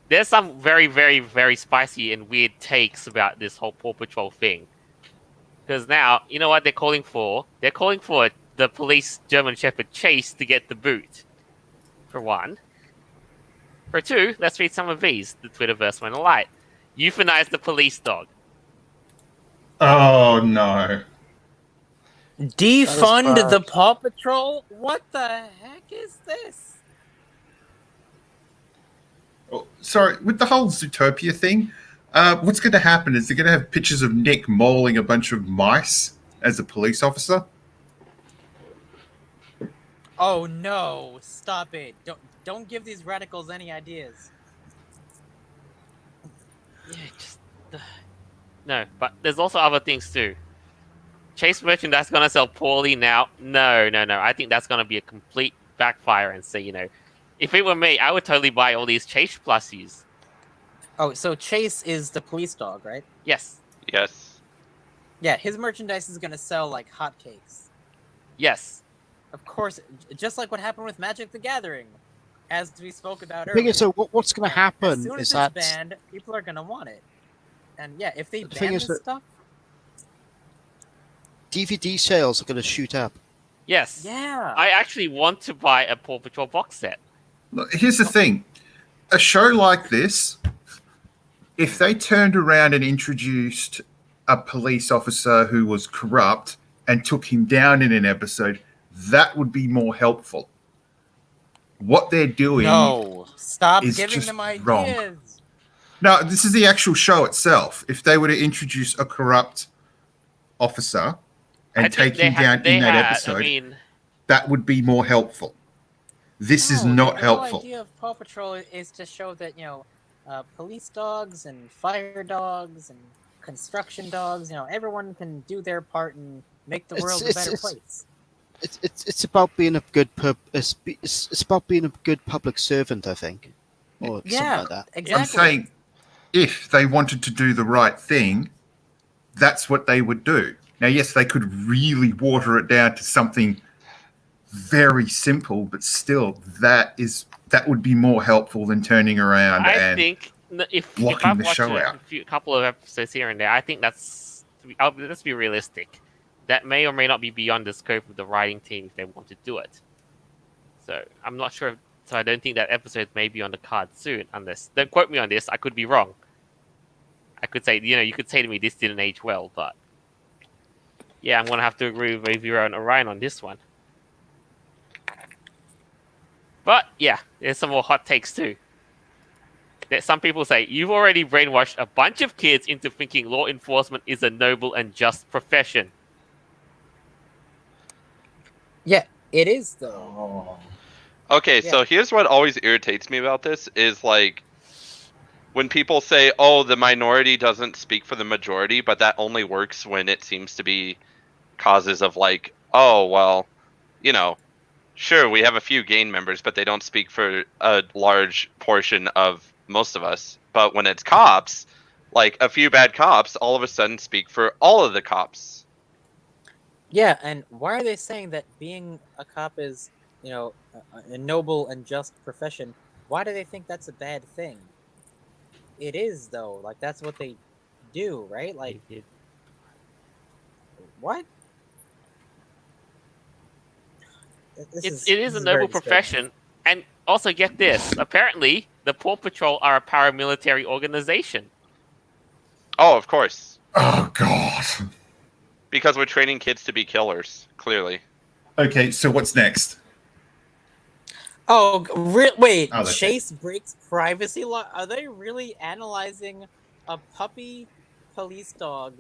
There's some very, very, very spicy and weird takes about this whole Paw Patrol thing. Because now, you know what they're calling for? They're calling for the police German Shepherd chase to get the boot. For one. For two, let's read some of these. The Twitterverse went alight. Euthanize the police dog. Oh no! Defund bad. the Paw Patrol? What the heck is this? Oh, sorry, with the whole Zootopia thing, what's going to happen is they're going to have pictures of Nick mauling a bunch of mice as a police officer. Oh no! Stop it! Don't give these radicals any ideas. Yeah, just... No, but there's also other things too. Chase merchandise gonna sell poorly now? No. I think that's gonna be a complete backfire and say, if it were me, I would totally buy all these Chase plushies. Oh, so Chase is the police dog, right? Yes. Yes. Yeah, his merchandise is gonna sell like hotcakes. Yes. of course, just like what happened with Magic the Gathering, as we spoke about The thing earlier. is, so what's going to As happen soon as is it's that banned, people are gonna want it. And yeah, if they The thing ban is this that- stuff, DVD sales are going to shoot up. Yes. yeah. I actually want to buy a Paw Patrol box set. Look, here's the thing: a show like this, if they turned around and introduced a police officer who was corrupt and took him down in an episode, that would be more helpful. What they're doing No, stop is giving just them wrong. ideas. No, this is the actual show itself. If they were to introduce a corrupt officer and take him down in that episode, I mean, that would be more helpful. This is No, not the helpful. whole idea of Paw Patrol is to show that, police dogs and fire dogs and construction dogs, everyone can do their part and make the world a better place. It's about being a good it's about being a good public servant, I think, or something Yeah, like that. exactly. I'm saying if they wanted to do the right thing, that's what they would do. Now, yes, they could really water it down to something very simple, but still, that would be more helpful than turning around I and think if blocking I've the watched show a out. couple of episodes here and there, I think let's be realistic. That may or may not be beyond the scope of the writing team if they want to do it. So I'm not sure. So I don't think that episode may be on the card soon. Unless, don't quote me on this. I could be wrong. I could say, you could say to me this didn't age well, but yeah, I'm gonna have to agree with Avira and Orion on this one. But yeah, there's some more hot takes too. That some people say you've already brainwashed a bunch of kids into thinking law enforcement is a noble and just profession. Yeah, it is though. Okay, Yeah. so here's what always irritates me about this is like when people say, "Oh, the minority doesn't speak for the majority," but that only works when it seems to be causes of like, "Oh, well, sure, we have a few gang members, but they don't speak for a large portion of most of us." But when it's cops, like a few bad cops, all of a sudden speak for all of the cops. Yeah, and why are they saying that being a cop is, a noble and just profession? Why do they think that's a bad thing? It is though. Like that's what they do, right? Like what? It is a noble profession, and also get this. Apparently, the Paw Patrol are a paramilitary organization. Oh, of course. Oh, God. Because we're training kids to be killers, clearly. Okay, so what's next? Oh, wait! Oh, that's Chase breaks privacy law. Are they really analyzing a puppy police dog?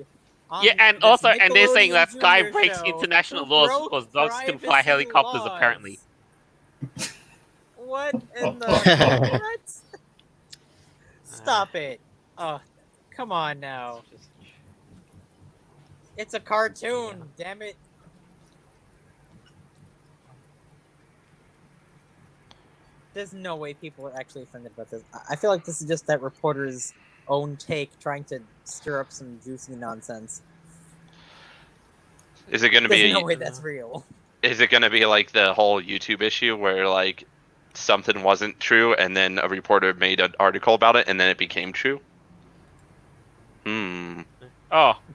On Yeah, and this also, and they're saying that Nickelodeon guy Junior breaks show international who laws broke because dogs can fly privacy helicopters. laws? Apparently, What in the what? Stop it! Oh, come on now. It's a cartoon, damn it. There's no way people are actually offended about this. I feel like this is just that reporter's own take trying to stir up some juicy nonsense. Is it going to There's be? no way that's real. Is it going to be like the whole YouTube issue where like something wasn't true and then a reporter made an article about it and then it became true?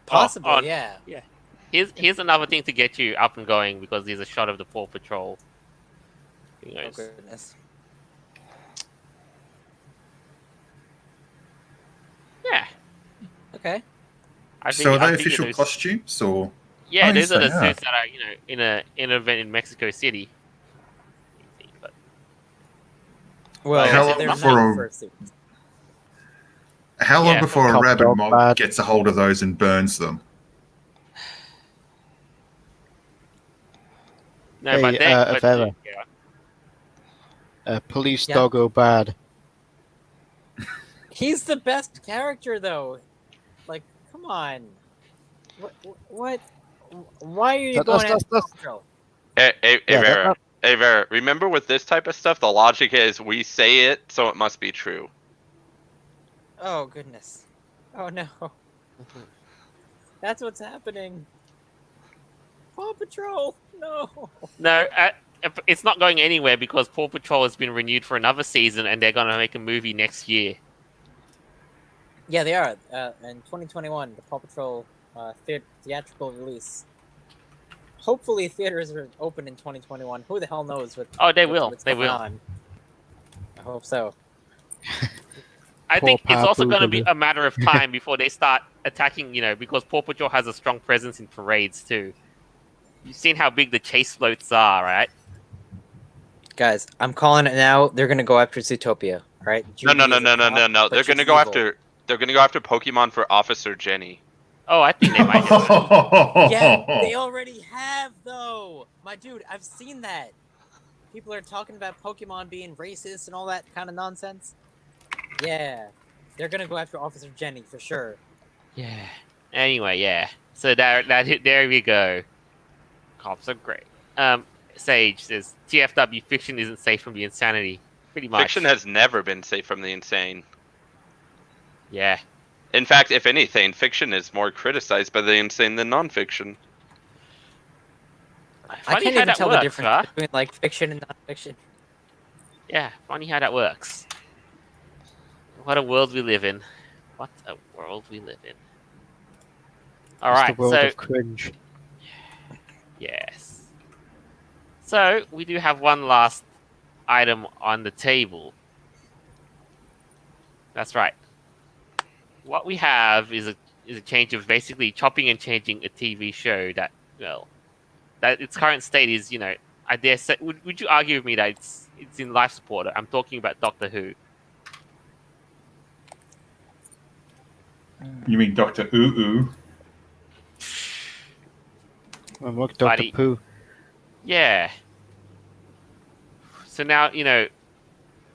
Possible, yeah. Here's another thing to get you up and going because there's a shot of the Paw Patrol. Who Oh knows? goodness. Yeah. Okay. So are they I'm thinking official those- costumes or? Yeah, Oh, those are yes, the they suits that are in an event in Mexico City. But Well, How so long they're before not a- fursuit. How long Yeah, before a cop rabid dog mob bad. gets a hold of those and burns them? no, Hey, but they, if ever. yeah. Police Yeah. doggo bad. He's the best character, though. Like, come on. What? Why are you That- going that's- after that's- Patrol? Hey, Yeah, Vera. Hey, Vera. Remember with this type of stuff, the logic is we say it, so it must be true. Oh, goodness. Oh, no. That's what's happening. Paw Patrol. No. No, it's not going anywhere because Paw Patrol has been renewed for another season, and they're gonna make a movie next year. Yeah, they are. In 2021, the Paw Patrol theatrical release. Hopefully, theaters are open in 2021. Who the hell knows what? Oh, they will. What's They going will. on. I hope so. I Poor think it's also Papu going to be Boo. a matter of time before they start attacking, because Paw Patrol has a strong presence in parades too. You've seen how big the chase floats are, right? Guys, I'm calling it now. They're gonna go after Zootopia. All right? No. Judy is a cop, but They're she's gonna go evil. after Pokemon for Officer Jenny. Oh, I think they might. Yeah, they already have though. My dude, I've seen that. People are talking about Pokemon being racist and all that kind of nonsense. Yeah, they're gonna go after Officer Jenny for sure. Yeah. Anyway, yeah. So there we go. Cops are great. Sage says TFW fiction isn't safe from the insanity. Pretty much. Fiction has never been safe from the insane. Yeah. In fact, if anything, fiction is more criticized by the insane than nonfiction. I Funny can't how even that tell works, the difference huh? between like fiction and nonfiction. Yeah, funny how that works. What a world we live in. What a world we live in. It's Alright, the world so of cringe. yes. So we do have one last item on the table. That's right. What we have is a change of basically chopping and changing a TV show that its current state is, I dare say, would you argue with me that it's in life support? I'm talking about Doctor Who. You mean Dr. Ooh Ooh? I'm like Dr. Buddy. Pooh. Yeah. So now,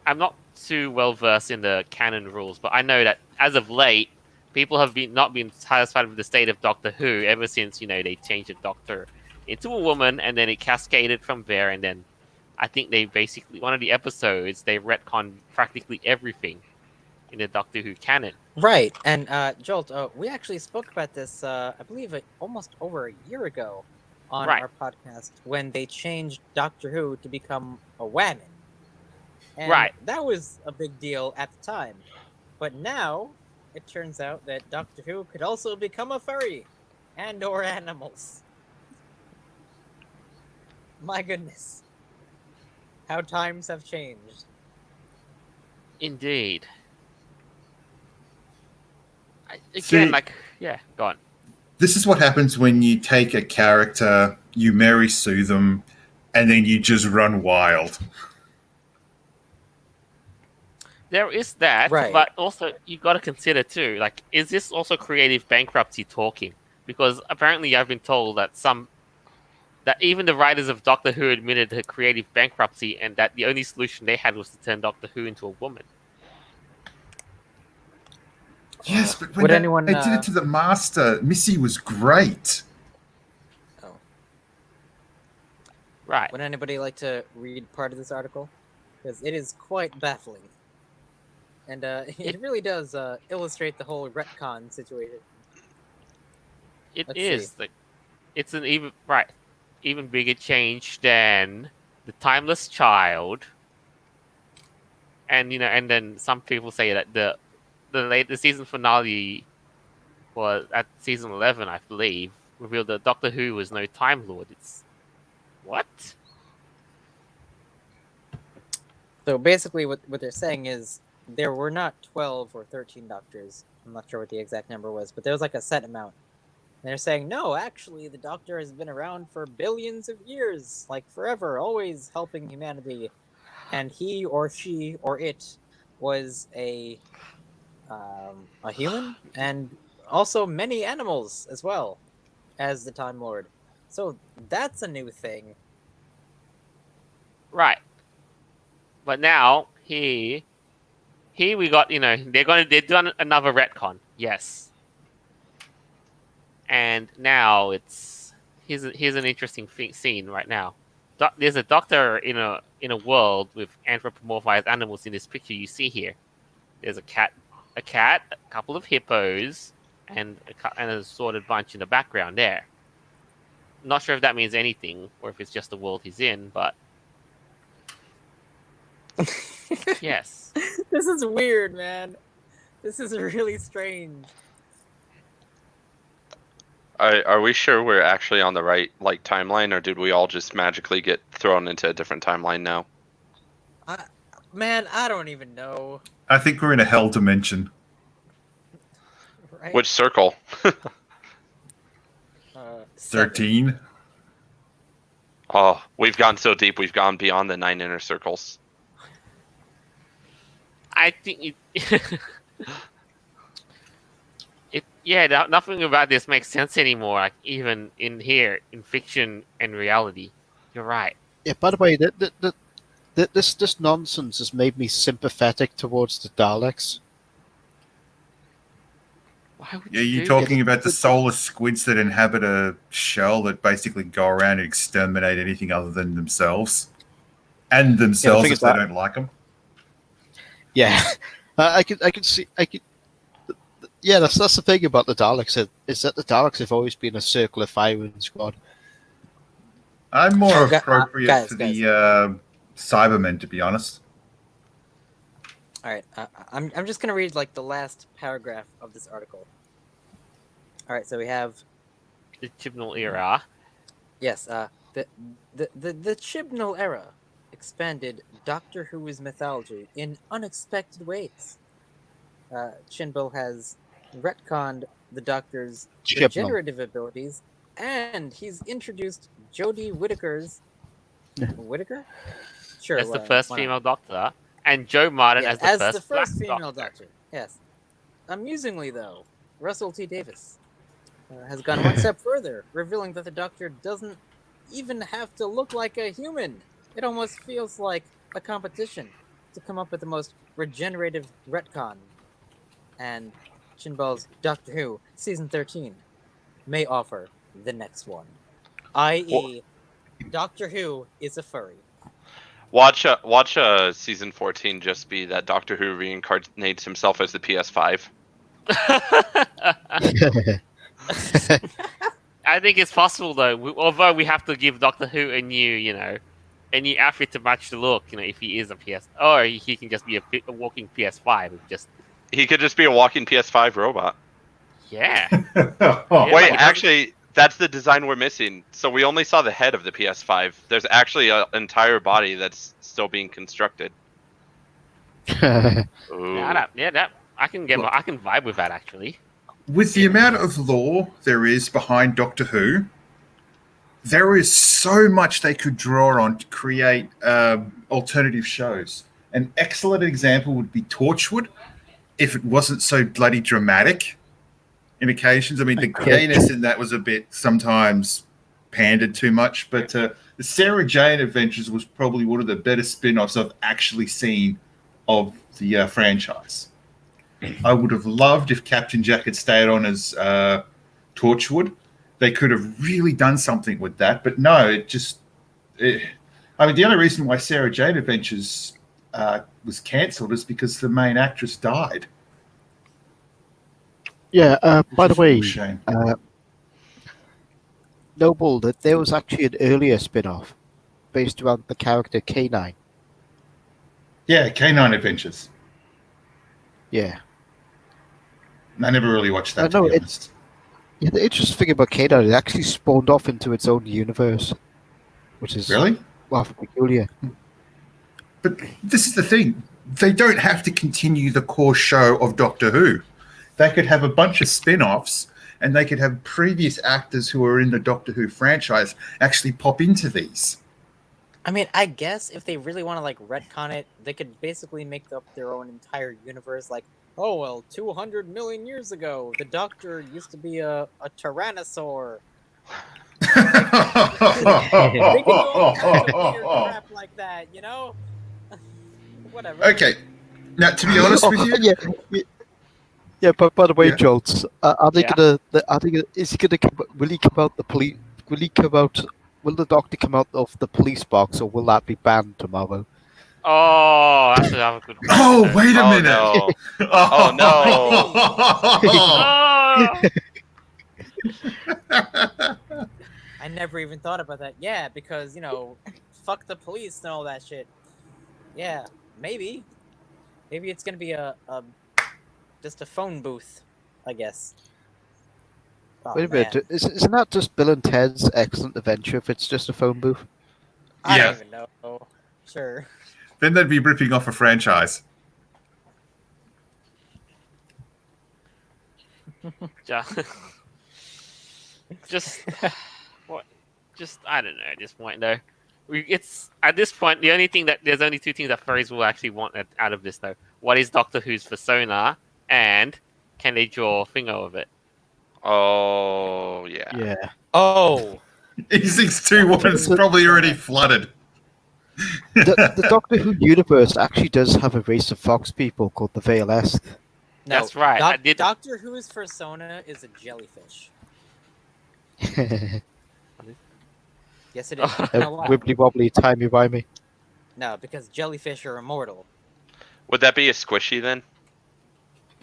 I'm not too well versed in the canon rules, but I know that as of late, people have not been satisfied with the state of Doctor Who ever since, they changed the Doctor into a woman, and then it cascaded from there, and then I think they basically, one of the episodes, they retconned practically everything in the Doctor Who canon. Right, and Jolt, we actually spoke about this, I believe, almost over a year ago on Right. our podcast when they changed Doctor Who to become a woman. And Right. that was a big deal at the time. But now, it turns out that Doctor Who could also become a furry and/or animals. My goodness. How times have changed. Indeed. See- Yeah, go on. This is what happens when you take a character, you Mary Sue them, and then you just run wild. There is that, Right. but also you got to consider too. Like, is this also creative bankruptcy talking? Because apparently, I've been told that that even the writers of Doctor Who admitted to creative bankruptcy, and that the only solution they had was to turn Doctor Who into a woman. Yes, but when Would they, anyone, they did it to the Master, Missy was great. Oh. Right. Would anybody like to read part of this article? Because it is quite baffling. And it really does illustrate the whole retcon situation. It Let's is. Like, it's an even bigger change than the Timeless Child. And and then some people say that the season finale was at season 11, I believe, revealed that Doctor Who was no Time Lord. It's what? So basically what they're saying is there were not 12 or 13 doctors. I'm not sure what the exact number was, but there was like a set amount. And they're saying, no, actually, the Doctor has been around for billions of years, like forever, always helping humanity. And he or she or it was a human and also many animals as well as the Time Lord. So that's a new thing. Right. But now here we got they've done another retcon. Yes. And now here's an interesting scene right now. There's a doctor in a world with anthropomorphized animals in this picture you see here. There's a cat, a couple of hippos, and an assorted bunch in the background there. Not sure if that means anything or if it's just the world he's in, but yes. This is weird, man. This is really strange. Are we sure we're actually on the right timeline, or did we all just magically get thrown into a different timeline now? Man, I don't even know. I think we're in a hell dimension. Right? Which circle? 13. Oh, we've gone so deep. We've gone beyond the 9 inner circles. I think nothing about this makes sense anymore. Like even in here, in fiction and reality, you're right. Yeah. By the way, this nonsense has made me sympathetic towards the Daleks. Why would Yeah, you you're do talking this? about the soulless squids that inhabit a shell that basically go around and exterminate anything other than themselves. And themselves if they don't like them. Yeah, I could see. Yeah, that's the thing about the Daleks is that the Daleks have always been a circular firing squad. I'm more Gu- appropriate guys, for the Cybermen, to be honest. All right, I'm just gonna read like the last paragraph of this article. All right, so we have The Chibnall era. yes, the Chibnall era expanded Doctor Who's mythology in unexpected ways. Chibnall has retconned the Doctor's Chibnall. regenerative abilities, and he's introduced Jodie Whittaker's Whittaker. Sure, As the why first not? female Doctor, and Joe Martin Yes, as the first, black female Doctor. Doctor. Yes. Amusingly, though, Russell T. Davis has gone one step further, revealing that the Doctor doesn't even have to look like a human. It almost feels like a competition to come up with the most regenerative retcon. And Chibnall's Doctor Who season 13 may offer the next one, i.e., Doctor Who is a furry. Watch season 14 just be that Doctor Who reincarnates himself as the PS5. I think it's possible though. Although we have to give Doctor Who a new outfit to match the look. If he is a PS, or he can just be a walking PS5. He could just be a walking PS5 robot. Yeah. Wait, like- actually, that's the design we're missing. So we only saw the head of the PS5. There's actually an entire body that's still being constructed. Ooh. I can vibe with that actually. With the amount of lore there is behind Doctor Who, there is so much they could draw on to create alternative shows. An excellent example would be Torchwood, if it wasn't so bloody dramatic in occasions. I mean, the gayness in that was a bit sometimes pandered too much, but the Sarah Jane Adventures was probably one of the better spin-offs I've actually seen of the franchise. I would have loved if Captain Jack had stayed on as Torchwood. They could have really done something with that, but no, the only reason why Sarah Jane Adventures was cancelled is because the main actress died. Yeah. By the way, Shame. Noble, that there was actually an earlier spin-off based around the character K9. Yeah, Canine Adventures. Yeah. I never really watched that, I know, to be honest. Yeah, the interesting thing about K9, it actually spawned off into its own universe, which is Really? rather peculiar. But this is the thing. They don't have to continue the core show of Doctor Who. They could have a bunch of spin-offs, and they could have previous actors who are in the Doctor Who franchise actually pop into these. I mean, I guess if they really want to like retcon it, they could basically make up their own entire universe. Like, oh well, 200 million years ago, the Doctor used to be a tyrannosaur. They could go weird crap like that, Whatever. Okay. Now, to be honest with you, Yeah, but by the way, Yeah. Jolts, are they Yeah. gonna? Is he gonna? Will he come out the police? Will he come out? Will the Doctor come out of the police box, or will that be banned tomorrow? Oh, that's another good question. oh, wait a Oh, minute. no. Oh! I never even thought about that. Yeah, because fuck the police and all that shit. Yeah, maybe it's gonna be a just a phone booth, I guess. Oh Wait a man, minute, isn't that just Bill and Ted's Excellent Adventure if it's just a phone booth? I Yeah. don't even know. Sure. Then they'd be ripping off a franchise. Just what? Just I don't know. At this point, though, it's at this point the only thing that there's only two things that furries will actually want out of this, though. What is Doctor Who's persona, and can they draw a thing of it? Oh yeah. Yeah. Oh, E621 is probably already flooded. The Doctor Who universe actually does have a race of fox people called the Veilesque. no, That's right, I did- Doctor Who's persona is a jellyfish. Yes, it is. You know why? Wibbly wobbly, timey wimey. No, because jellyfish are immortal. Would that be a squishy then?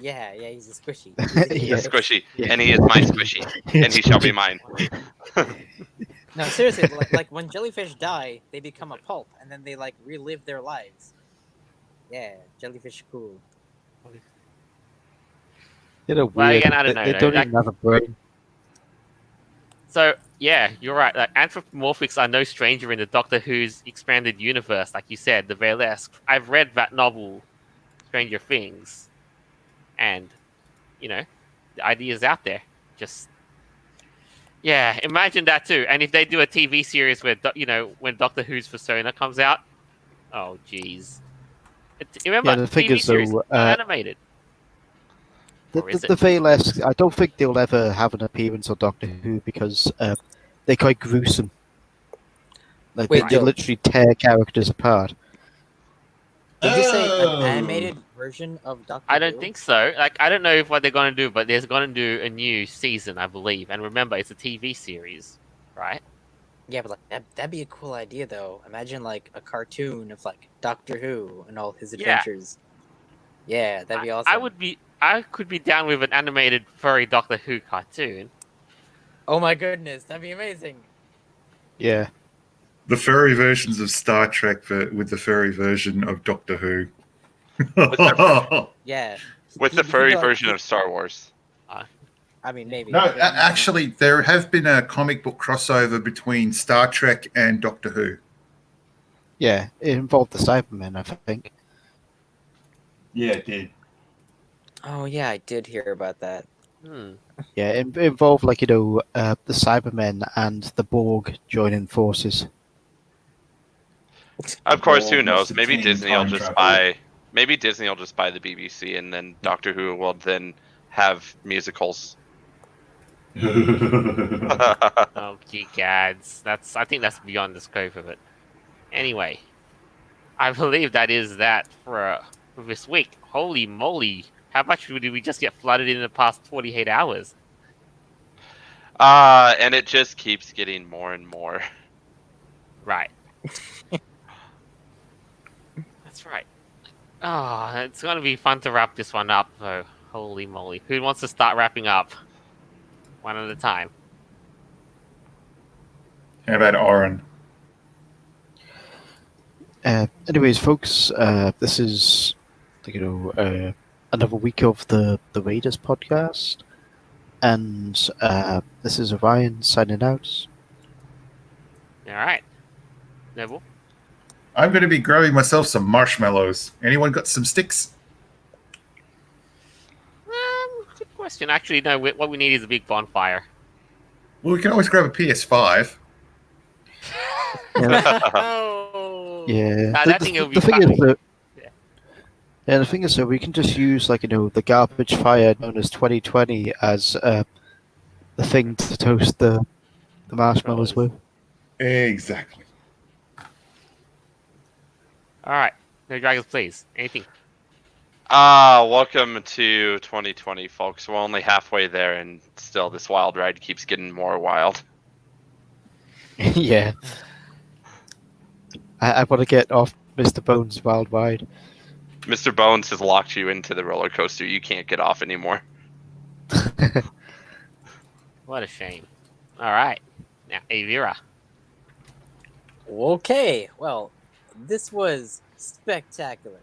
Yeah, he's a squishy. Yeah. A squishy, Yeah. and he is my squishy, and he shall be mine. No, seriously, like when jellyfish die, they become a pulp, and then they like relive their lives. Yeah, jellyfish are cool. They're Well, weird. again, I don't They know, don't like- even have a brain. So yeah, you're right. Like anthropomorphics are no stranger in the Doctor Who's expanded universe, like you said, the Veilesque. I've read that novel, Stranger Things, and the idea's out there. Just yeah, imagine that too. And if they do a TV series where when Doctor Who's persona comes out, oh jeez. Remember, Yeah, the thing TV is, series, though, not animated. The Or is it? Veilesque, I don't think they'll ever have an appearance on Doctor Who because they're quite gruesome. Like Wait, they Joe. literally tear characters apart. Did you say Oh. an animated version of Doctor I don't Who? think so. Like, I don't know if what they're going to do, but they're going to do a new season, I believe. And remember, it's a TV series, right? Yeah, but like that'd be a cool idea though. Imagine like a cartoon of like Doctor Who and all his Yeah. adventures. Yeah, that'd be awesome. I could be down with an animated furry Doctor Who cartoon. Oh my goodness, that'd be amazing. Yeah. The furry versions of Star Trek with the furry version of Doctor Who. Yeah. With the furry version of Star Wars. I mean, maybe. No, actually, there have been a comic book crossover between Star Trek and Doctor Who. Yeah, it involved the Cybermen, I think. Yeah, it did. Oh yeah, I did hear about that. Yeah, it involved the Cybermen and the Borg joining forces. Of course, who Well, knows? must Maybe obtain Disney will time just travel. buy. Maybe Disney will just buy the BBC, and then Doctor Who will then have musicals. Oh, gee gads. I think that's beyond the scope of it. Anyway, I believe that is that for this week. Holy moly. How much did we just get flooded in the past 48 hours? And it just keeps getting more and more. Right. That's right. Oh, it's going to be fun to wrap this one up, though. Holy moly. Who wants to start wrapping up? One at a time. How about Oren? Anyways, folks, this is another week of the Raiders podcast, and this is Orion signing out. Alright. Neville? I'm going to be grabbing myself some marshmallows. Anyone got some sticks? Good question. Actually, no, what we need is a big bonfire. Well, we can always grab a PS5. Oh. Yeah, Nah, that thing will be the thing fun. is that. Yeah. Yeah, the thing is that we can just use the garbage fire known as 2020 as the thing to toast the marshmallows with. Exactly. Alright. No dragons, please. Anything. Welcome to 2020, folks. We're only halfway there, and still this wild ride keeps getting more wild. Yeah. I want to get off Mr. Bones' wild ride. Mr. Bones has locked you into the roller coaster. You can't get off anymore. What a shame. Alright. Now, Avira. Okay, well, this was spectacular.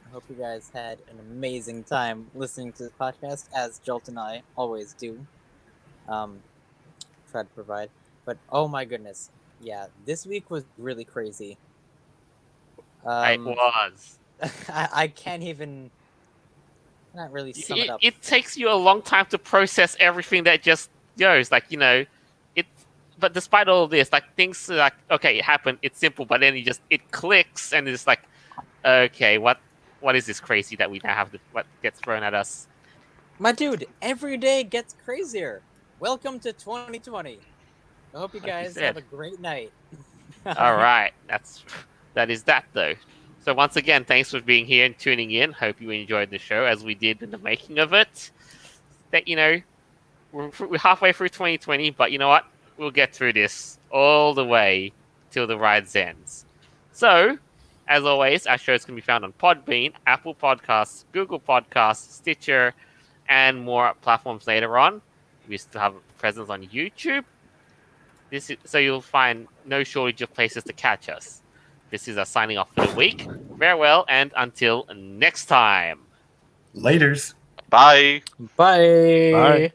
I hope you guys had an amazing time listening to this podcast, as Jolt and I always do. Try to provide. But oh my goodness, yeah, this week was really crazy. It was. I can't even not really sum it up. It takes you a long time to process everything that just goes. Like, it. But despite all of this, like, things are like, okay, it happened, it's simple, but then it clicks, and it's like, okay, what is this crazy that we now have what gets thrown at us? My dude, every day gets crazier. Welcome to 2020. I hope you Like you guys said. have a great night. All right, that is that though. So once again, thanks for being here and tuning in. Hope you enjoyed the show as we did in the making of it. That we're halfway through 2020, but you know what? We'll get through this all the way till the ride ends. So, as always, our shows can be found on Podbean, Apple Podcasts, Google Podcasts, Stitcher, and more platforms later on. We still have a presence on YouTube. So you'll find no shortage of places to catch us. This is our signing off for the week. Farewell, and until next time. Laters. Bye. Bye. Bye.